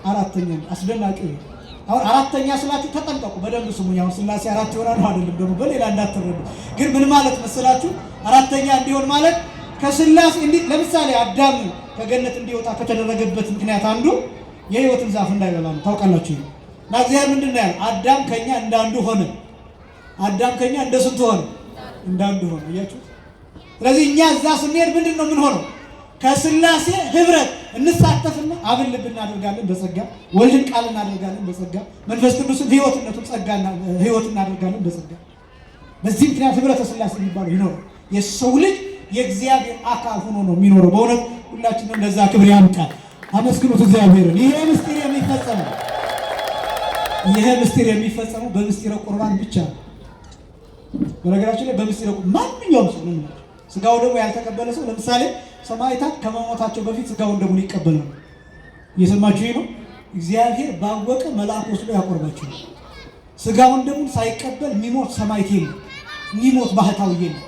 አራተኛ። አስደናቂ ነው። አሁን አራተኛ ስላችሁ ተጠንቀቁ፣ በደንብ ስሙኝ። አሁን ሥላሴ አራት ይሆናል ነው አይደለም? ደግሞ በሌላ እንዳትረዱ። ግን ምን ማለት መሰላችሁ? አራተኛ እንዲሆን ማለት ከሥላሴ እንዴት ለምሳሌ አዳም ከገነት እንዲወጣ ከተደረገበት ምክንያት አንዱ የሕይወትን ዛፍ እንዳይበላ ነው። ታውቃላችሁ። እና እግዚአብሔር ምንድን ነው ያለው? አዳም ከኛ እንዳንዱ ሆነ። አዳም ከኛ እንደ ስንቱ ሆነ? እንዳንዱ ሆነ። አያችሁ? ስለዚህ እኛ እዛ ስንሄድ ምንድን ነው ምን ሆነው? ከሥላሴ ህብረት እንሳተፍና አብን ልብ እናደርጋለን በጸጋ፣ ወልድን ቃል እናደርጋለን በጸጋ፣ መንፈስ ቅዱስን ሕይወትነቱን ጸጋና ሕይወት እናደርጋለን በጸጋ። በዚህ ምክንያት ህብረተ ሥላሴ የሚባለው ይኖራል። የሰው ልጅ የእግዚአብሔር አካል ሆኖ ነው የሚኖረው። በእውነት ሁላችንም ለዛ ክብር ያብቃል። አመስግኑት እግዚአብሔርን። ይሄ ምስጢር የሚፈጸመው በምስጢረ ቁርባን ብቻ ነው። በነገራችን ላይ በምስጢረ ማንኛውም ሰው ነው ስጋው ደግሞ ያልተቀበለ ሰው ለምሳሌ ሰማዕታት ከመሞታቸው በፊት ስጋውን ደሙን ይቀበላሉ። እየሰማችሁ ነው። እግዚአብሔር ባወቀ መልአክ ወስዶ ያቆርባቸዋል። ስጋውን ደሙን ሳይቀበል የሚሞት ሰማዕት የለም፣ የሚሞት ባህታዊ የለም።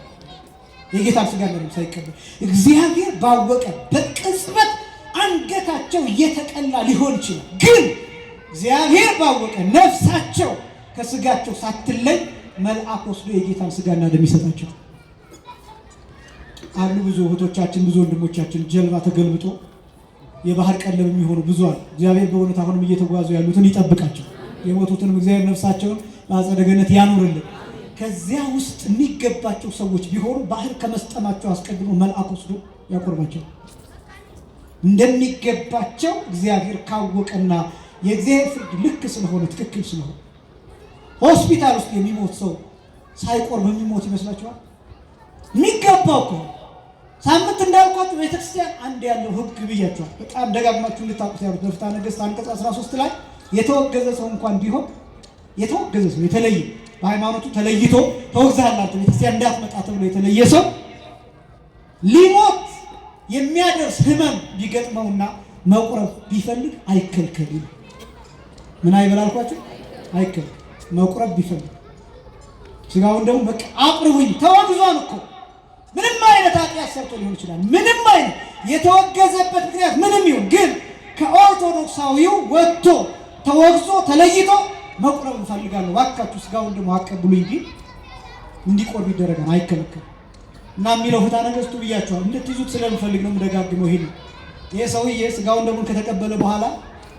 የጌታን ስጋ ደም ሳይቀበል እግዚአብሔር ባወቀ በቅጽበት አንገታቸው እየተቀላ ሊሆን ይችላል። ግን እግዚአብሔር ባወቀ ነፍሳቸው ከስጋቸው ሳትለይ መልአክ ወስዶ የጌታን ስጋና ደም ይሰጣቸው አሉ። ብዙ እህቶቻችን ብዙ ወንድሞቻችን ጀልባ ተገልብጦ የባህር ቀለብ የሚሆኑ ብዙ አሉ። እግዚአብሔር በእውነት አሁንም እየተጓዙ ያሉትን ይጠብቃቸው፣ የሞቱትንም እግዚአብሔር ነፍሳቸውን በአጸደ ገነት ያኑርልን። ከዚያ ውስጥ የሚገባቸው ሰዎች ቢሆኑ ባህር ከመስጠማቸው አስቀድሞ መልአክ ወስዶ ያቆርባቸው እንደሚገባቸው እግዚአብሔር ካወቀና የእግዚአብሔር ፍርድ ልክ ስለሆነ ትክክል ስለሆነ ሆስፒታል ውስጥ የሚሞት ሰው ሳይቆርብ የሚሞት ይመስላችኋል? የሚገባው እኮ ሳምንት እንዳልኳችሁ ቤተክርስቲያን አንድ ያለው ሕግ ብያችኋል። በጣም ደጋግማችሁ እንድታውቁት ያሉት በፍትሐ ነገሥት አንቀጽ 13 ላይ የተወገዘ ሰው እንኳን ቢሆን የተወገዘ ሰው የተለየ በሃይማኖቱ ተለይቶ ተወግዘሃል አንተ ቤተክርስቲያን እንዳትመጣ ተብሎ የተለየ ሰው ሊሞት የሚያደርስ ህመም ቢገጥመውና መቁረብ ቢፈልግ አይከልከልም። ምን አይበል አልኳችሁ? አይከልከል። መቁረብ ቢፈልግ ስጋውን ደግሞ በቃ አቅርቡኝ። ተወግዟል እኮ ምንም አይነት ኃጢአት ሰርቶ ሊሆን ይችላል። ምንም አይነት የተወገዘበት ምክንያት ምንም ይሁን፣ ግን ከኦርቶዶክሳዊው ወጥቶ ተወግዞ ተለይቶ መቁረብ እንፈልጋለሁ። እባካችሁ ስጋውን ደግሞ አቀብሉኝ እንጂ እንዲቆርብ ይደረጋል፣ አይከለከልም። እና የሚለው ፍትሐ ነገሥቱ ብያችኋል። እንድትይዙት ስለምፈልግ ነው የምደጋግመው። ይሄ ሰውዬ ስጋውን ደግሞ ከተቀበለ በኋላ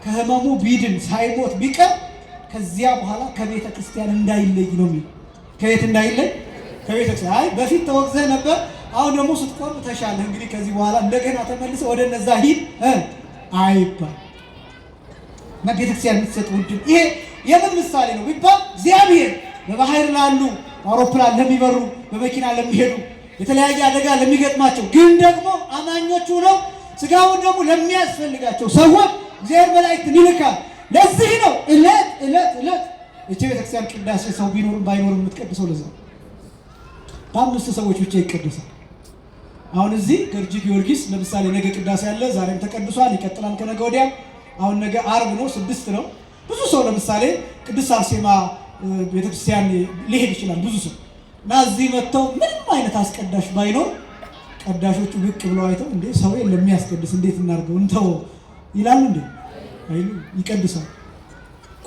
ከህመሙ ቢድን ሳይሞት ቢቀር ከዚያ በኋላ ከቤተ ክርስቲያን እንዳይለይ ነው የሚለው። ከቤት እንዳይለይ ከቤተ ክርስቲያን። አይ በፊት ተወግዘህ ነበር፣ አሁን ደግሞ ስትቆርብ ተሻለህ፣ እንግዲህ ከዚህ በኋላ እንደገና ተመልሰህ ወደ እነዛ ሂድ አይባል። እና ቤተ ክርስቲያን የምትሰጥ ውድን ይሄ የምን ምሳሌ ነው ቢባል እግዚአብሔር በባህር ላሉ አውሮፕላን ለሚበሩ በመኪና ለሚሄዱ የተለያየ አደጋ ለሚገጥማቸው ግን ደግሞ አማኞቹ ነው ስጋውን ደግሞ ለሚያስፈልጋቸው ሰዎች እግዚአብሔር መላእክትን ይልካል። ለዚህ ነው እለት እቺ ቤተክርስቲያን ቅዳሴ ሰው ቢኖርም ባይኖርም የምትቀድሰው ለዛ በአምስት ሰዎች ብቻ ይቀድሳል። አሁን እዚህ ገርጂ ጊዮርጊስ ለምሳሌ ነገ ቅዳሴ ያለ፣ ዛሬም ተቀድሷል፣ ይቀጥላል ከነገ ወዲያ። አሁን ነገ ዓርብ ነው 6 ነው። ብዙ ሰው ለምሳሌ ቅድስት አርሴማ ቤተክርስቲያን ሊሄድ ይችላል ብዙ ሰው እና እዚህ መጥተው ምንም አይነት አስቀዳሽ ባይኖር ቀዳሾቹ ብቅ ብለው አይተው እንዴ ሰው ለሚያስቀድስ እንዴት እናርገው እንተው ይላሉ እንዴ አይሉ፣ ይቀድሳል።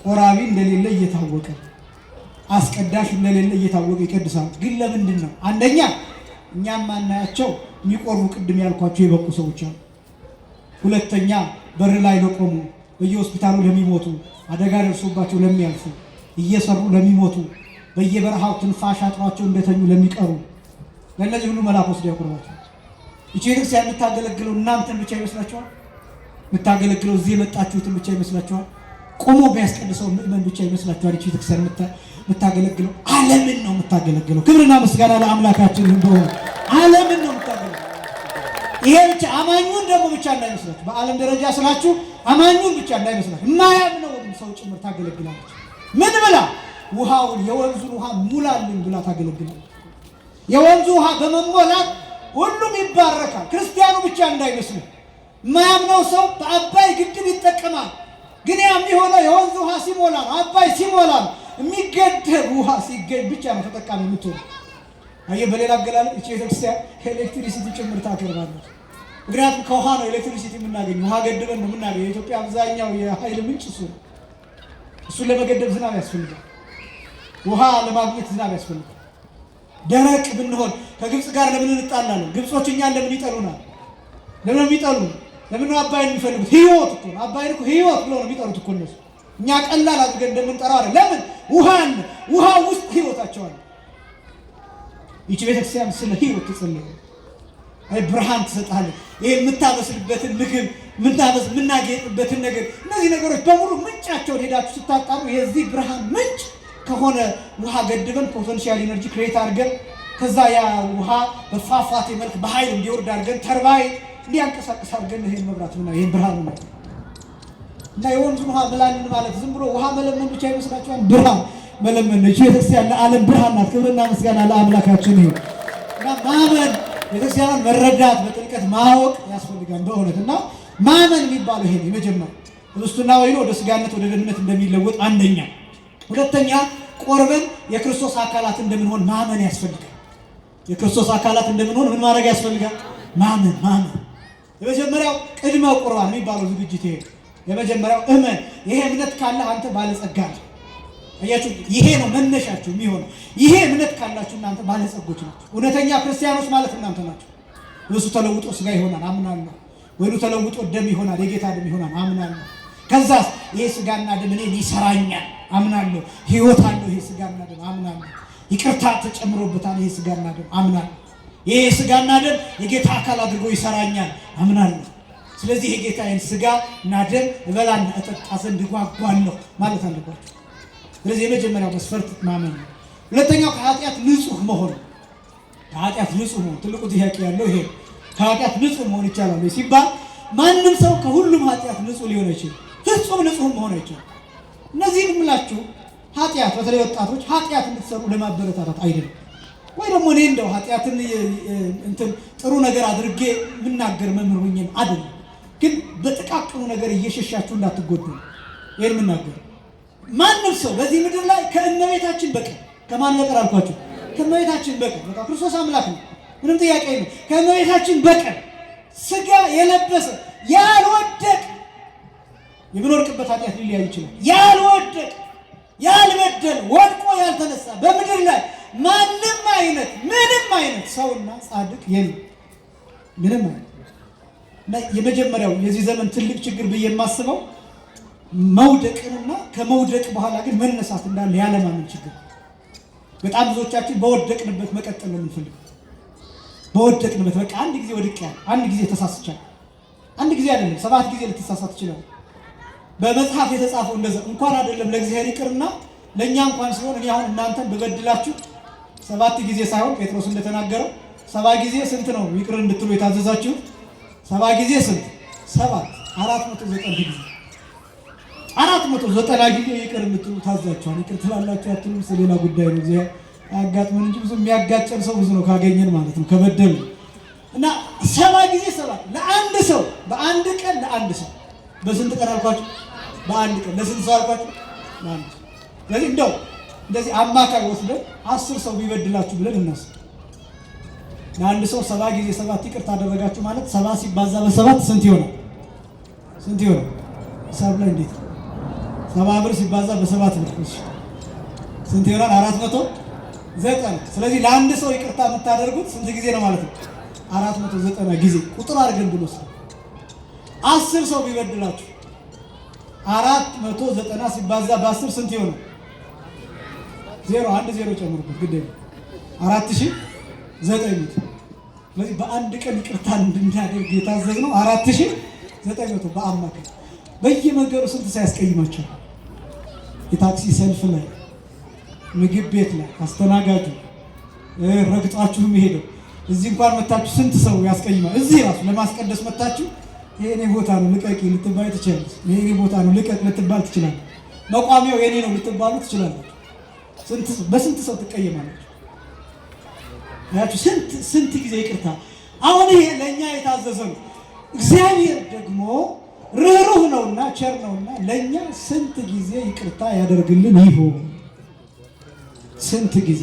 ቆራቢ እንደሌለ እየታወቀ አስቀዳሽ እንደሌለ እየታወቀ ይቀድሳል። ግን ለምንድን ነው? አንደኛ እኛም ማናያቸው የሚቆርቡ ቅድም ያልኳቸው የበቁ ሰዎች አሉ። ሁለተኛ በር ላይ ለቆሙ በየሆስፒታሉ ለሚሞቱ አደጋ ደርሶባቸው ለሚያልፉ እየሰሩ ለሚሞቱ በየበረሃው ትንፋሽ አጥሯቸው እንደተኙ ለሚቀሩ ለእነዚህ ሁሉ መልአክ ወስዶ ያቆርባቸው። ይቺ ቤተክርስቲያን የምታገለግለው እናንተን ብቻ ይመስላችኋል? የምታገለግለው እዚህ የመጣችሁትን ብቻ ይመስላችኋል? ቆሞ ቢያስቀድሰው ምእመን ብቻ ይመስላችኋል? ይቺ ቤተክርስቲያን የምታገለግለው ዓለምን ነው የምታገለግለው። ክብርና ምስጋና ለአምላካችን እንደሆነ ዓለምን ነው የምታገለግለው። ይሄ ብቻ አማኙን ደግሞ ብቻ እንዳይመስላችሁ፣ በዓለም ደረጃ ስላችሁ አማኙን ብቻ እንዳይመስላችሁ፣ የማያምነውን ሰው ጭምር ታገለግላለች። ምን ብላ? ውሃውን የወንዙን ውሃ ሙላልን ብላ ታገለግላለች። የወንዙ ውሃ በመሞላት ሁሉም ይባረካል። ክርስቲያኑ ብቻ እንዳይመስሉ። የማያምነው ሰው በአባይ ግድብ ይጠቀማል፣ ግን ያ የሚሆነው የወንዙ ውሃ ሲሞላ ነው። አባይ ሲሞላ ነው። የሚገደብ ውሃ ሲገኝ ብቻ ነው ተጠቃሚ የምትሆነው። አየህ፣ በሌላ አገላለጽ እቺ ቤተክርስቲያን ኤሌክትሪሲቲ ጭምር ታቀርባለች። ምክንያቱም ከውሃ ነው ኤሌክትሪሲቲ የምናገኘው። ውሃ ገድበን ነው የምናገኘው። የኢትዮጵያ አብዛኛው የኃይል ምንጭ እሱ ነው። እሱን ለመገደብ ዝናብ ያስፈልጋል። ውሃ ለማግኘት ዝናብ ያስፈልጋል። ደረቅ ብንሆን ከግብፅ ጋር ለምን እንጣላለን? ግብጾች እኛን ለምን ይጠሉናል? ለምን የሚጠሉ? ለምን አባይን የሚፈልጉት? ህይወት እኮ ነው። አባይን እኮ ህይወት ብለው ነው የሚጠሩት እኮ እነሱ። እኛ ቀላል አድርገን እንደምንጠራው አይደል። ለምን? ውሃ ውስጥ ህይወታቸው አለ። ይቺ ቤተክርስቲያን ስለ ህይወት ትጸልያለች። አይ ብርሃን ትሰጣለች። ይሄ የምታበስልበትን ምግብ የምናጌጥበትን ነገር፣ እነዚህ ነገሮች በሙሉ ምንጫቸውን ሄዳችሁ ስታጣሩ የዚህ ብርሃን ምንጭ ከሆነ ውሃ ገድበን ፖቴንሻል ኢነርጂ ክሬት አድርገን ከዛ ያ ውሃ በፏፏቴ መልክ በኃይል እንዲወርድ አድርገን ተርባይ እንዲያንቀሳቀስ አድርገን ይሄን መብራት ነው ይሄን ብርሃን ነው። እና የወንዙን ውሃ መላልን ማለት ዝም ብሎ ውሃ መለመን ብቻ ይመስላችኋል? ብርሃን መለመን ነው። ቤተክርስቲያን ለዓለም ብርሃን ናት። ክብርና ምስጋና ለአምላካችን ይሁን። እና ማመን ቤተክርስቲያንን መረዳት በጥልቀት ማወቅ ያስፈልጋል በእውነት። እና ማመን የሚባለው ይሄ የመጀመሪያ ክርስትና ወይኑ ወደ ስጋነት ወደ ደምነት እንደሚለወጥ አንደኛ። ሁለተኛ ቆርበን የክርስቶስ አካላት እንደምንሆን ማመን ያስፈልጋል። የክርስቶስ አካላት እንደምንሆን ምን ማድረግ ያስፈልጋል? ማመን። የመጀመሪያው ቅድመ ቁርባን የሚባለው ዝግጅት ይሄ የመጀመሪያው እመን። ይሄ እምነት ካለ አንተ ባለጸጋ ነህ። አያችሁ፣ ይሄ ነው መነሻችሁ የሚሆነው። ይሄ እምነት ካላችሁ እናንተ ባለጸጎች ናችሁ። እውነተኛ ክርስቲያኖች ማለት እናንተ ናችሁ። እሱ ተለውጦ ስጋ ይሆናል አምናለሁ። ወይኑ ተለውጦ ደም ይሆናል፣ የጌታ ደም ይሆናል አምናለሁ። ከዛስ ይሄ ስጋና ደም እኔን ይሰራኛል አምናለሁ። ህይወት አለው ይሄ ስጋና ደም አምናለሁ። ይቅርታ ተጨምሮበታል ይሄ ስጋና ደም አምናለሁ። ይሄ ስጋና ደም የጌታ አካል አድርጎ ይሰራኛል አምናለሁ። ስለዚህ የጌታዬን ስጋና ደም እበላና እጠጣ ዘንድ ጓጓለሁ ማለት አለባችሁ። ስለዚህ የመጀመሪያው መስፈርት ማመን ነው። ሁለተኛው ከኃጢአት ንጹህ መሆን። ከኃጢአት ንጹህ መሆን ትልቁ ጥያቄ ያለው ይሄ። ከኃጢአት ንጹህ መሆን ይቻላል ሲባል ማንም ሰው ከሁሉም ኃጢአት ንጹህ ሊሆን አይችልም። ፍጹም ንጹህ መሆን አይችልም። እነዚህን የምላችሁ ኃጢአት በተለይ ወጣቶች ኃጢአት እንድትሰሩ ለማበረታታት አይደለም። ወይ ደግሞ እኔ እንደው ኃጢአትን ጥሩ ነገር አድርጌ የምናገር መምህር ሆኜ አይደለም። ግን በጥቃቅኑ ነገር እየሸሻችሁ እንዳትጎዱ ይሄን የምናገር። ማንም ሰው በዚህ ምድር ላይ ከእመቤታችን በቀር ከማን በቀር አልኳችሁ? ከእመቤታችን በቀር። በቃ ክርስቶስ አምላክ ነው፣ ምንም ጥያቄ ነው። ከእመቤታችን በቀር ስጋ የለበሰ ያልወደቀ የምንወድቅበት ኃጢአት ሊለያይ ይችላል። ያልወደቀ ያልበደለ ወድቆ ያልተነሳ በምድር ላይ ማንም አይነት ምንም አይነት ሰውና ጻድቅ የለም። ምንም አይነት እና የመጀመሪያው የዚህ ዘመን ትልቅ ችግር ብዬ የማስበው መውደቅንና ከመውደቅ በኋላ ግን መነሳት እንዳለ ያለማመን ችግር። በጣም ብዙዎቻችን በወደቅንበት መቀጠል ነው የምንፈልገው። በወደቅንበት በቃ አንድ ጊዜ ወድቄያለሁ፣ አንድ ጊዜ ተሳስቻለሁ። አንድ ጊዜ አይደለም 7 ጊዜ ልትሳሳት ይችላል። በመጽሐፍ የተጻፈው እንደዛ እንኳን አይደለም ለእግዚአብሔር ይቅርና ለእኛ እንኳን ሲሆን እኔ አሁን እናንተን በበድላችሁ 7 ጊዜ ሳይሆን ጴጥሮስ እንደተናገረው 7 ጊዜ ስንት ነው ይቅር እንድትሉ የታዘዛችሁ? 7 ጊዜ ስንት? 7 490 ጊዜ 490 ጊዜ ይቅር እንድትሉ ታዛችኋል። ይቅር ትላላችሁ አትሉም? ስለሌላ ጉዳይ ነው። እግዚአብሔር አያጋጥመን እንጂ ብዙ የሚያጋጨን ሰው ብዙ ነው ካገኘን ማለት ነው ከበደሉ እና 7 ጊዜ 7 ለአንድ ሰው በአንድ ቀን ለአንድ ሰው በስንት ቀን አልኳችሁ? በአንድ ቀን ለስንት ሰው አልኳችሁ? ለአንድ ሰው። ስለዚህ እንደው እንደዚህ አማካይ ወስደን 10 ሰው ቢበድላችሁ ብለን እናስብ። ለአንድ ሰው 7 ጊዜ 7 ይቅር ታደረጋችሁ ማለት 7 ሲባዛ በ7 ስንት ይሆናል? ስንት ይሆናል? ሂሳብ ላይ እንዴት 70 ብር ሲባዛ በ7 ብር ስንት ይሆናል? 490። ስለዚህ ለአንድ ሰው ይቅርታ የምታደርጉት ስንት ጊዜ ነው ማለት ነው? 490 ጊዜ። ቁጥር አድርገን ብንወስድ 10 ሰው ቢበድላችሁ 490 ሲባዛ በ10 ስንት ይሆናል? 1 0 ጨምሩበት ግድ ነው 4900። ስለዚህ በአንድ ቀን ይቅርታ እንድናደርግ የታዘዝነው 4900 በአማካይ። በየመንገዱ ስንት ሳያስቀይማቸው የታክሲ ሰልፍ ላይ፣ ምግብ ቤት ላይ አስተናጋጁ ረግጣችሁ የሚሄደው እዚህ እንኳን መታችሁ ስንት ሰው ያስቀይማል። እዚህ ራሱ ለማስቀደስ መታችሁ ይሄ የኔ ቦታ ነው ልቀቂ ልትባይ ትችላለች። ይሄ የኔ ቦታ ነው ልቀቅ ልትባል ትችላለች። መቋሚያው የኔ ነው ልትባሉ ትችላለች። በስንት ሰው ትቀየማለች? ያችሁ ስንት ጊዜ ይቅርታ። አሁን ይሄ ለኛ የታዘዘ ነው። እግዚአብሔር ደግሞ ርኅሩህ ነውና ቸር ነውና ለኛ ስንት ጊዜ ይቅርታ ያደርግልን ይሆን? ስንት ጊዜ?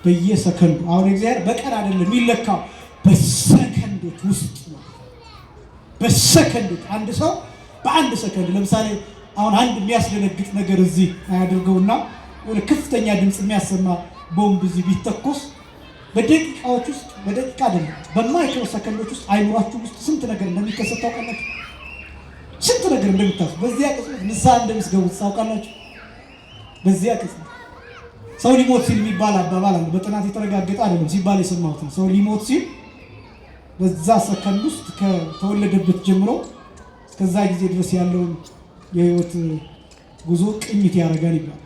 በየሰከንዱ። አሁን እግዚአብሔር በቀን አይደለም የሚለካው በሰከንዶች ውስጥ ነው። በሰከንዶች አንድ ሰው በአንድ ሰከንድ ለምሳሌ አሁን አንድ የሚያስደነግጥ ነገር እዚህ አያድርገውና ወደ ከፍተኛ ድምፅ የሚያሰማ ቦምብ እዚህ ቢተኮስ በደቂቃዎች ውስጥ በደቂቃ አይደለም በማይክሮ ሰከንዶች ውስጥ አይምሯችሁ ውስጥ ስንት ነገር እንደሚከሰት ታውቃላችሁ? ስንት ነገር እንደምታስቡ በዚያ ቅጽበት ንስሐ እንደምትገቡ ታውቃላችሁ? በዚያ ቅጽበት ሰው ሊሞት ሲል የሚባል አባባል አለ። በጥናት የተረጋገጠ አይደለም ሲባል የሰማሁት ነው። ሰው ሊሞት ሲል በዛ ሰከንድ ውስጥ ከተወለደበት ጀምሮ እስከዛ ጊዜ ድረስ ያለውን የህይወት ጉዞ ቅኝት ያደርጋል ይባላል።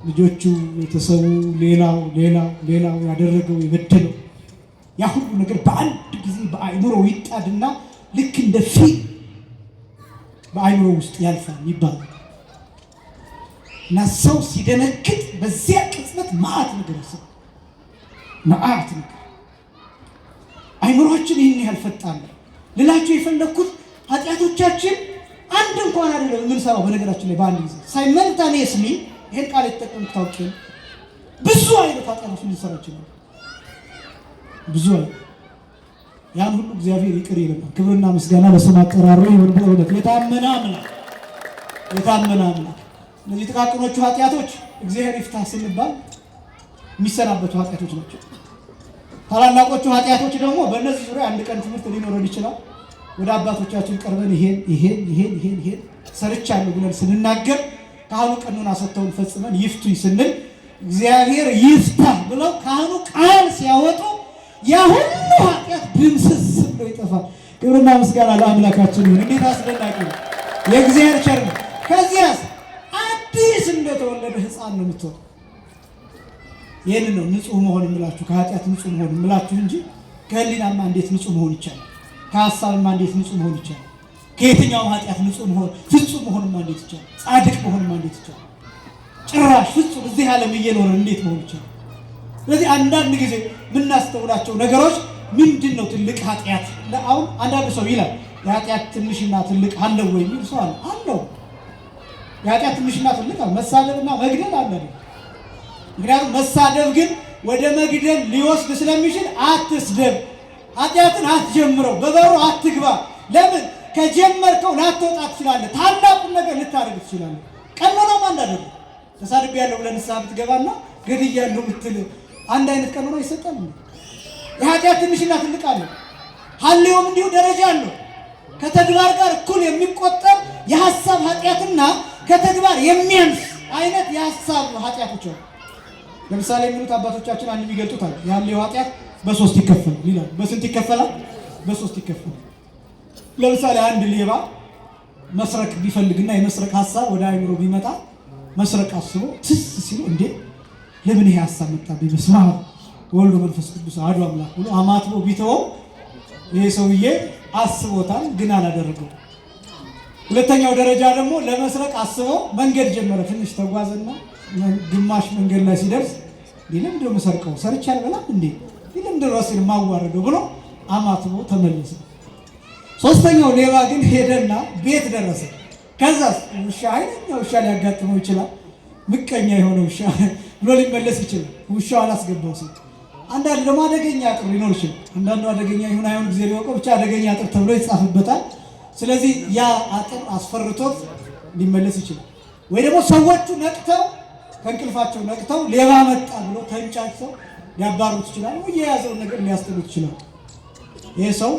ልጆቹ፣ ቤተሰቡ፣ ሌላው ያደረገው የበደለው ያ ሁሉ ነገር በአንድ ጊዜ በአእምሮ ይጣድና ልክ እንደ ፊልም በአእምሮ ውስጥ ያልፋል ይባላል። እና ሰው ሲደነግጥ በዚያ ቅጽበት መዓት ነገር ያስባል። መዓት ነገር አይምሮአችን ይህን ያህል ፈጣን ነው ልላችሁ የፈለግኩት ኃጢአቶቻችን አንድ እንኳን አይደለም የምንሰራው። በነገራችን ላይ በአንድ ጊዜ ሳይመልታኔስሊ ይሄን ቃል የተጠቀምኩት ታውቂ ብዙ አይነት ኃጢአቶች ልንሰራ ይችላል። ብዙ አይነት ያን ሁሉ እግዚአብሔር ይቅር ይለናል። ክብርና ምስጋና ለስም አጠራሩ ይሁን። በእውነት የታመነ አምላክ እነዚህ ጥቃቅኖቹ ኃጢአቶች እግዚአብሔር ይፍታ ስንባል የሚሰናበቱ ኃጢአቶች ናቸው። ታላላቆቹ ኃጢአቶች ደግሞ በእነዚህ ዙሪያ አንድ ቀን ትምህርት ሊኖረን ይችላል። ወደ አባቶቻችን ቀርበን ይሄን ሰርቻለሁ ብለን ስንናገር ካህኑ ቀኑን ሰጥተውን ፈጽመን ይፍቱኝ ስንል እግዚአብሔር ይፍታ ብለው ካህኑ ቃል ሲያወጡ ያ ሁሉ ኃጢአት ድምስስ ብሎ ይጠፋል። ክብርና ምስጋና ለአምላካችን ይሁን። እንዴት አስደናቂ ነው የእግዚአብሔር ቸርነት! ከዚያስ አዲስ እንደተወለደ ሕፃን ነው የምትሆነው። ይህን ነው ንጹህ መሆን የምላችሁ፣ ከኃጢአት ንጹህ መሆን የምላችሁ እንጂ ከህሊናማ እንዴት ንጹህ መሆን ይቻላል? ከሀሳብማ እንዴት ንጹህ መሆን ይቻላል? ከየትኛውም ኃጢአት ንጹህ መሆን ፍጹም መሆንማ እንዴት ይቻላል? ጻድቅ መሆንማ እንዴት ይቻላል? ጭራሽ ፍጹም እዚህ ዓለም እየኖርን እንዴት መሆን ይቻላል? ስለዚህ አንዳንድ ጊዜ የምናስተውላቸው ነገሮች ምንድን ነው ትልቅ ኃጢአት? አሁን አንዳንድ ሰው ይላል የኃጢአት ትንሽና ትልቅ አለው ወይ የሚል ሰው አለው። የኃጢአት ትንሽና ትልቅ መሳለብና መግደል አለ። ምክንያቱም መሳደብ ግን ወደ መግደል ሊወስድ ስለሚችል አትስደብ፣ ኃጢአትን አትጀምረው፣ በበሩ አትግባ። ለምን ከጀመርከው ላትወጣ ትችላለህ። ታላቁን ነገር ልታደርግ ትችላለህ። ቀኖናው ማን እንዳደረገ ተሳድቤያለሁ ብለህ ንስሐ ብትገባና ገድያለሁ ብትል አንድ አይነት ቀኖና ይሰጣል። የኃጢአት ትንሽና ትልቅ አለ። ሐሌውም እንዲሁ ደረጃ አለው። ከተግባር ጋር እኩል የሚቆጠር የሐሳብ ኃጢአትና ከተግባር የሚያንስ አይነት የሐሳብ ኃጢአቶች አሉ። ለምሳሌ የሚሉት አባቶቻችን አንድ የሚገልጡት አለ። የሐሌው ኃጢአት በ3 ይከፈላል ይላል። በስንት ይከፈላል? በ3 ይከፈላል። ለምሳሌ አንድ ሌባ መስረቅ ቢፈልግና የመስረቅ ሐሳብ ወደ አይምሮ ቢመጣ መስረቅ አስቦ ትስ ሲሉ እንዴ ለምን ይሄ ሐሳብ መጣብኝ? በስመ አብ ወወልድ ወመንፈስ ቅዱስ አሐዱ አምላክ ብሎ አማትቦ ቢተወው ይሄ ሰውዬ አስቦታል፣ ግን አላደረገው። ሁለተኛው ደረጃ ደግሞ ለመስረቅ አስቦ መንገድ ጀመረ። ትንሽ ተጓዘና ግማሽ መንገድ ላይ ሲደርስ ለምንድን ነው የምሰርቀው? ሰርቼ አልበላም እንዴ? ለምንድን ነው ራሴን የማዋረደው ብሎ አማትቦ ተመለሰ። ሶስተኛው ሌባ ግን ሄደና ቤት ደረሰ። ከዛስ ውሻ ኃይለኛ ውሻ ሊያጋጥመው ይችላል። ምቀኛ የሆነ ውሻ ብሎ ሊመለስ ይችላል። ውሻው አላስገባው ሲል አንዳንድ ደግሞ አደገኛ አጥር ሊኖር ይችላል። አንዳንዱ አደገኛ ይሁን አይሁን ጊዜ ሊወቀው ብቻ አደገኛ አጥር ተብሎ ይጻፍበታል። ስለዚህ ያ አጥር አስፈርቶት ሊመለስ ይችላል። ወይ ደግሞ ሰዎቹ ነቅተው ከእንቅልፋቸው ነቅተው ሌባ መጣ ብሎ ተንጫጭተው ሊያባሩት ይችላል። ወይ የያዘውን ነገር ሊያስጥሉት ይችላል። ይሄ ሰው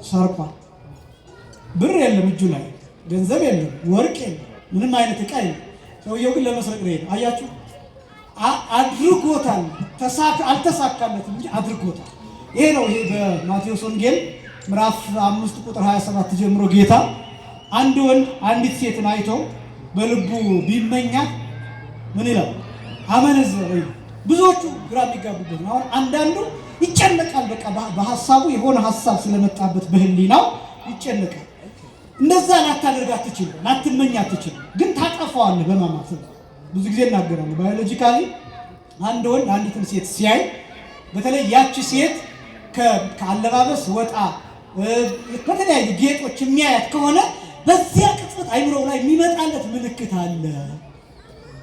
ሰርቋል። ብር የለም እጁ ላይ ገንዘብ የለም፣ ወርቅ የለም፣ ምንም አይነት ዕቃ የለም። ሰውየው ግን ለመስረቅ ነው የሄደው። አያችሁ፣ አድርጎታል። አልተሳካለትም እንጂ አድርጎታል። ይሄ ነው። ይሄ በማቴዎስ ወንጌል ምዕራፍ 5 ቁጥር 27 ጀምሮ ጌታ አንድ ወንድ አንዲት ሴትን አይቶ በልቡ ቢመኛት ምን ይላል? አመነዘረ። ብዙዎቹ ግራ የሚጋቡበት ነው። አሁን አንዳንዱ ይጨነቃል። በቃ በሐሳቡ የሆነ ሐሳብ ስለመጣበት በህሊናው ይጨነቃል። እንደዛ ላታደርግ አትችልም፣ ላትመኝ አትችልም፣ ግን ታጠፋዋለህ በማማተብ። ብዙ ጊዜ እናገራለሁ። ባዮሎጂካሊ አንድ ወንድ አንዲትን ሴት ሲያይ በተለይ ያቺ ሴት ከአለባበስ ወጣ በተለያዩ ጌጦች የሚያያት ከሆነ በዚያ ቅጽበት አይምሮው ላይ የሚመጣለት ምልክት አለ።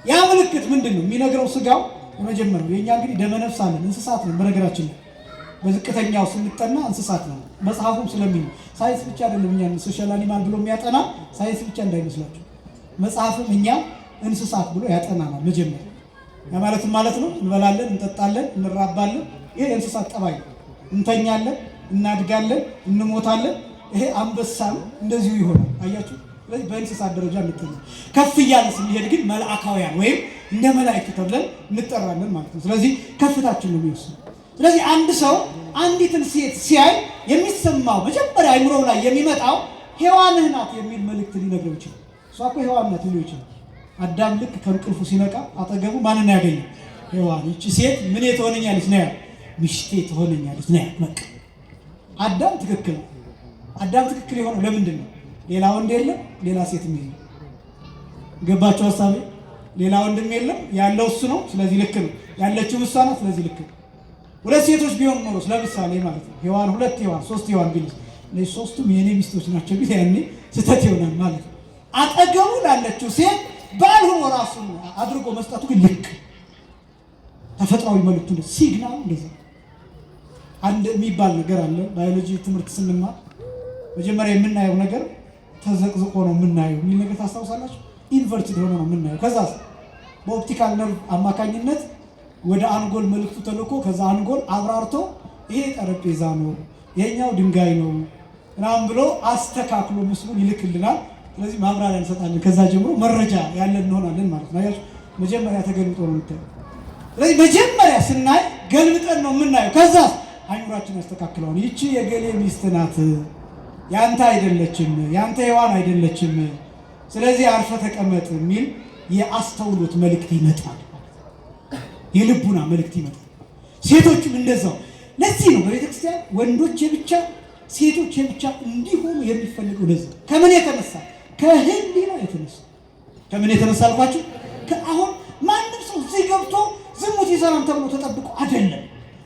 ያ ምልክት ምንድን ነው የሚነግረው? ስጋው የመጀመሪያው የእኛ እንግዲህ ደመነፍስ አለን፣ እንስሳት ነው በነገራችን ላይ። በዝቅተኛው ስንጠና እንስሳት ነው። መጽሐፉም ስለሚል ሳይንስ ብቻ አይደለም እኛ ሶሻል አኒማል ብሎ የሚያጠና ሳይንስ ብቻ እንዳይመስላችሁ። መጽሐፍም እኛ እንስሳት ብሎ ያጠናናል። መጀመሪያ ያ ማለት ነው እንበላለን፣ እንጠጣለን፣ እንራባለን። ይሄ የእንስሳት ጠባይ ነው። እንተኛለን፣ እናድጋለን፣ እንሞታለን። ይሄ አንበሳም እንደዚሁ ይሆናል። አያችሁ። ስለዚህ በእንስሳት ደረጃ እንጠራ። ከፍ እያለ ስንሄድ ግን መልአካውያን ወይም እንደ መላእክት ተብለን እንጠራለን ማለት ነው። ስለዚህ ከፍታችን ነው የሚወስነው። ስለዚህ አንድ ሰው አንዲትን ሴት ሲያይ የሚሰማው መጀመሪያ አይምሮው ላይ የሚመጣው ሔዋንህ ናት የሚል መልእክት ሊነግረው ይችላል። እሷ እኮ ሔዋን ናት ሊለው ይችላል። አዳም ልክ ከእንቅልፉ ሲነቃ አጠገቡ ማንን ያገኘው? ሔዋን። ይቺ ሴት ምን ትሆነኛለች ነው ያለው? ሚስቴ ትሆነኛለች ነው ያለው። በቃ አዳም ትክክል ነው። አዳም ትክክል የሆነው ለምንድን ነው? ሌላ ወንድ የለም፣ ሌላ ሴትም የለም። ገባችሁ ሀሳቤ? ሌላ ወንድም የለም፣ ያለው እሱ ነው። ስለዚህ ልክ ነው። ያለችው እሷ ናት። ስለዚህ ልክ ነው። ሁለት ሴቶች ቢሆን ኖሮስ ለምሳሌ ማለት ነው ሔዋን 2 ሔዋን 3 ሔዋን ቢል እነዚህ ሶስቱም የኔ ሚስቶች ናቸው ቢል ያኔ ስህተት ይሆናል ማለት ነው። አጠገቡ ላለችው ሴት ባል ሆኖ ራሱን አድርጎ መስጠቱ ግን ልክ ተፈጥሯዊ መልእክቱ ነው። ሲግናል እንደዛ አንድ የሚባል ነገር አለ። ባዮሎጂ ትምህርት ስንማር መጀመሪያ የምናየው ነገር ተዘቅዝቆ ነው የምናየው የሚል ነገር ታስታውሳላችሁ? ኢንቨርትድ ሆኖ ነው የምናየው። ከዛ በኦፕቲካል ነርቭ አማካኝነት ወደ አንጎል መልእክቱ ተልኮ ከዛ አንጎል አብራርቶ ይሄ ጠረጴዛ ነው፣ ይሄኛው ድንጋይ ነው ምናምን ብሎ አስተካክሎ ምስሉን ይልክልናል። ስለዚህ ማብራሪያ እንሰጣለን። ከዛ ጀምሮ መረጃ ያለን እንሆናለን ማለት ነው። አያችሁ፣ መጀመሪያ ተገልብጦ ነው የምታየው። ስለዚህ መጀመሪያ ስናይ ገልብጠን ነው የምናየው። ከዛ አይምሯችን ያስተካክለዋል። ይቺ የገሌ ሚስት ናት፣ ያንተ አይደለችም፣ ያንተ ሔዋን አይደለችም፣ ስለዚህ አርፈ ተቀመጥ የሚል የአስተውሎት መልእክት ይመጣል። የልቡና መልእክት ይመጣል። ሴቶችም እንደዛው። ለዚህ ነው በቤተክርስቲያን ወንዶች የብቻ ሴቶች የብቻ እንዲሆኑ የሚፈልገው። ለዚህ ከምን የተነሳ? ከህሊና የተነሳ። ከምን የተነሳ አልኳችሁ? አሁን ማንም ሰው እዚህ ገብቶ ዝሙት ይሰራም ተብሎ ተጠብቆ አይደለም።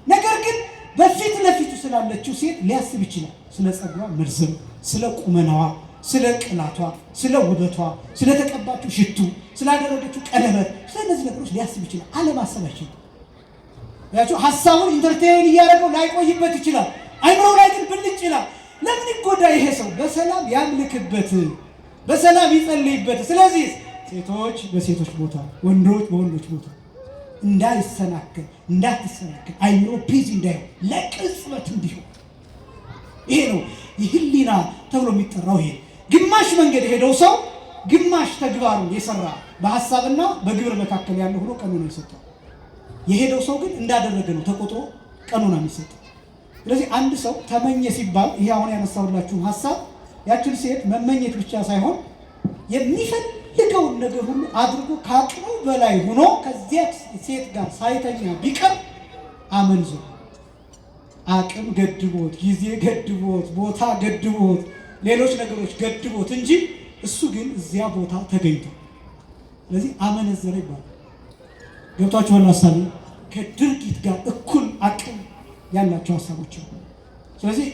ነገር ግን በፊት ለፊቱ ስላለችው ሴት ሊያስብ ይችላል። ስለ ጸጉሯ መርዘም፣ ስለ ቁመናዋ፣ ስለ ቅላቷ፣ ስለ ውበቷ፣ ስለ ተቀባችው ሽቱ፣ ስላደረገችው ቀለበት፣ ስለነዚህ ነገሮች ሊያስብ ይችላል። አለማሰብ አይችልም። ያቸው ሐሳቡን ኢንተርቴይን እያደረገው ላይቆይበት ይችላል። አይምሮው ላይ ግን ብልጭ ይላል። ለምን ይጎዳ? ይሄ ሰው በሰላም ያምልክበት፣ በሰላም ይጸልይበት። ስለዚህ ሴቶች በሴቶች ቦታ፣ ወንዶች በወንዶች ቦታ እንዳይሰናከል እንዳትሰናከል አይምሮ ፒዝ እንዳይሆን ለቅጽበት እንዲሆን ይሄ ነው የህሊና ተብሎ የሚጠራው። ይሄ ግማሽ መንገድ የሄደው ሰው ግማሽ ተግባሩን የሰራ በሐሳብና በግብር መካከል ያለው ሆኖ ቀኑን ይሰጣል። የሄደው ሰው ግን እንዳደረገ ነው ተቆጥሮ ቀኑን የሚሰጠው። ስለዚህ አንድ ሰው ተመኘ ሲባል ይሄ አሁን ያነሳሁላችሁ ሐሳብ ያችን ሴት መመኘት ብቻ ሳይሆን የሚፈልገውን ነገር ሁሉ አድርጎ ከአቅሙ በላይ ሆኖ ከዚያ ሴት ጋር ሳይተኛ ቢቀር አመንዝሮ አቅም ገድቦት፣ ጊዜ ገድቦት፣ ቦታ ገድቦት፣ ሌሎች ነገሮች ገድቦት እንጂ እሱ ግን እዚያ ቦታ ተገኝቶ ስለዚህ አመነዘረ ይባላል። ገብቷችኋል? ሐሳቡ ከድርጊት ጋር እኩል አቅም ያላቸው ሐሳቦች ነው። ስለዚህ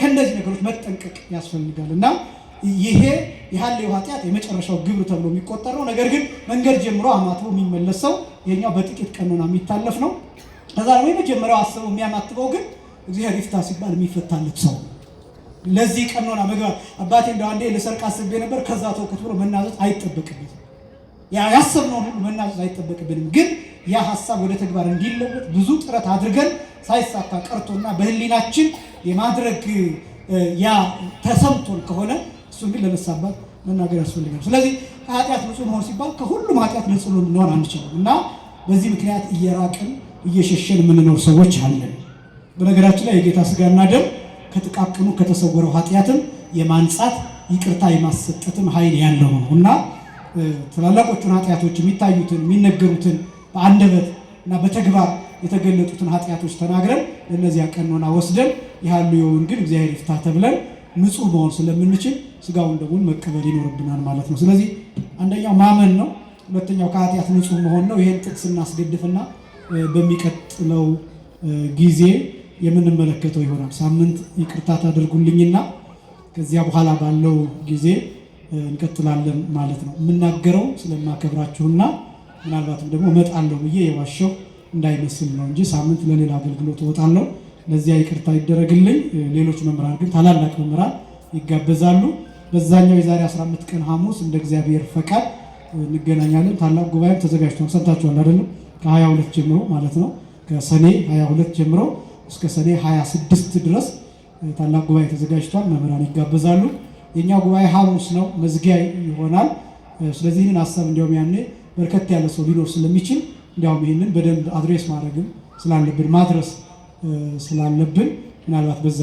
ከእንደዚህ ነገሮች መጠንቀቅ ያስፈልጋል እና ይሄ የሐሌው ኃጢአት የመጨረሻው ግብር ተብሎ የሚቆጠረው ነገር ግን መንገድ ጀምሮ አማትቦ የሚመለስ ሰው ይሄኛው በጥቂት ቀኖና የሚታለፍ ነው። ከዛ ደግሞ የመጀመሪያው አስበው የሚያማትበው ግን እግዚአብሔር ይፍታ ሲባል የሚፈታለት ሰው ለዚህ ቀኖና መግባት አባቴ እንደው አንዴ ልሰርቅ አስቤ ነበር ከዛ ተውኩት ብሎ መናዘዝ አይጠበቅበትም። ያሰብነውን ሁሉ መናዘዝ አይጠበቅብንም። ግን ያ ሐሳብ ወደ ተግባር እንዲለወጥ ብዙ ጥረት አድርገን ሳይሳካ ቀርቶና በህሊናችን የማድረግ ያ ተሰምቶን ከሆነ እሱን ግን ለነሳባት መናገር ያስፈልጋል። ስለዚህ ከኃጢአት ንጹህ መሆን ሲባል ከሁሉም ኃጢአት ንጹህ ልንሆን አንችልም እና በዚህ ምክንያት እየራቅን እየሸሸን የምንኖር ሰዎች አለን። በነገራችን ላይ የጌታ ስጋና ደም ከጥቃቅኑ ከተሰወረው ኃጢአትም የማንጻት ይቅርታ የማሰጠትም ኃይል ያለው ነው እና ትላላቆቹን ኃጢአቶች የሚታዩትን የሚነገሩትን በአንደበት እና በተግባር የተገለጡትን ኃጢአቶች ተናግረን ለነዚያ ቀኖና ወስደን የሐሌውን ግን እግዚአብሔር ይፍታ ተብለን ንጹህ መሆን ስለምንችል ስጋውን ደሙን መቀበል ይኖርብናል ማለት ነው። ስለዚህ አንደኛው ማመን ነው። ሁለተኛው ከኃጢአት ንጹህ መሆን ነው። ይሄን ጥቅስ እናስገድፍና በሚቀጥለው ጊዜ የምንመለከተው ይሆናል። ሳምንት ይቅርታ ታደርጉልኝና ከዚያ በኋላ ባለው ጊዜ እንቀጥላለን ማለት ነው። የምናገረው ስለማከብራችሁና ምናልባትም ደግሞ እመጣለሁ ብዬ የዋሸው እንዳይመስል ነው እንጂ ሳምንት ለሌላ አገልግሎት እወጣለሁ። ለዚያ ይቅርታ ይደረግልኝ። ሌሎች መምህራን ግን ታላላቅ መምህራን ይጋበዛሉ። በዛኛው የዛሬ 15 ቀን ሐሙስ እንደ እግዚአብሔር ፈቃድ እንገናኛለን። ታላቅ ጉባኤም ተዘጋጅቷል። ሰምታችኋል አይደለም? ከ22 ጀምሮ ማለት ነው። ከሰኔ 22 ጀምሮ እስከ ሰኔ 26 ድረስ ታላቅ ጉባኤ ተዘጋጅቷል። መምህራን ይጋበዛሉ። የኛ ጉባኤ ሐሙስ ነው፣ መዝጊያ ይሆናል። ስለዚህ ይህንን ሐሳብ እንዲያውም ያኔ በርከት ያለ ሰው ሊኖር ስለሚችል እንዲያውም ይህንን በደንብ አድሬስ ማድረግም ስላለብን ማድረስ ስላለብን ምናልባት በዛ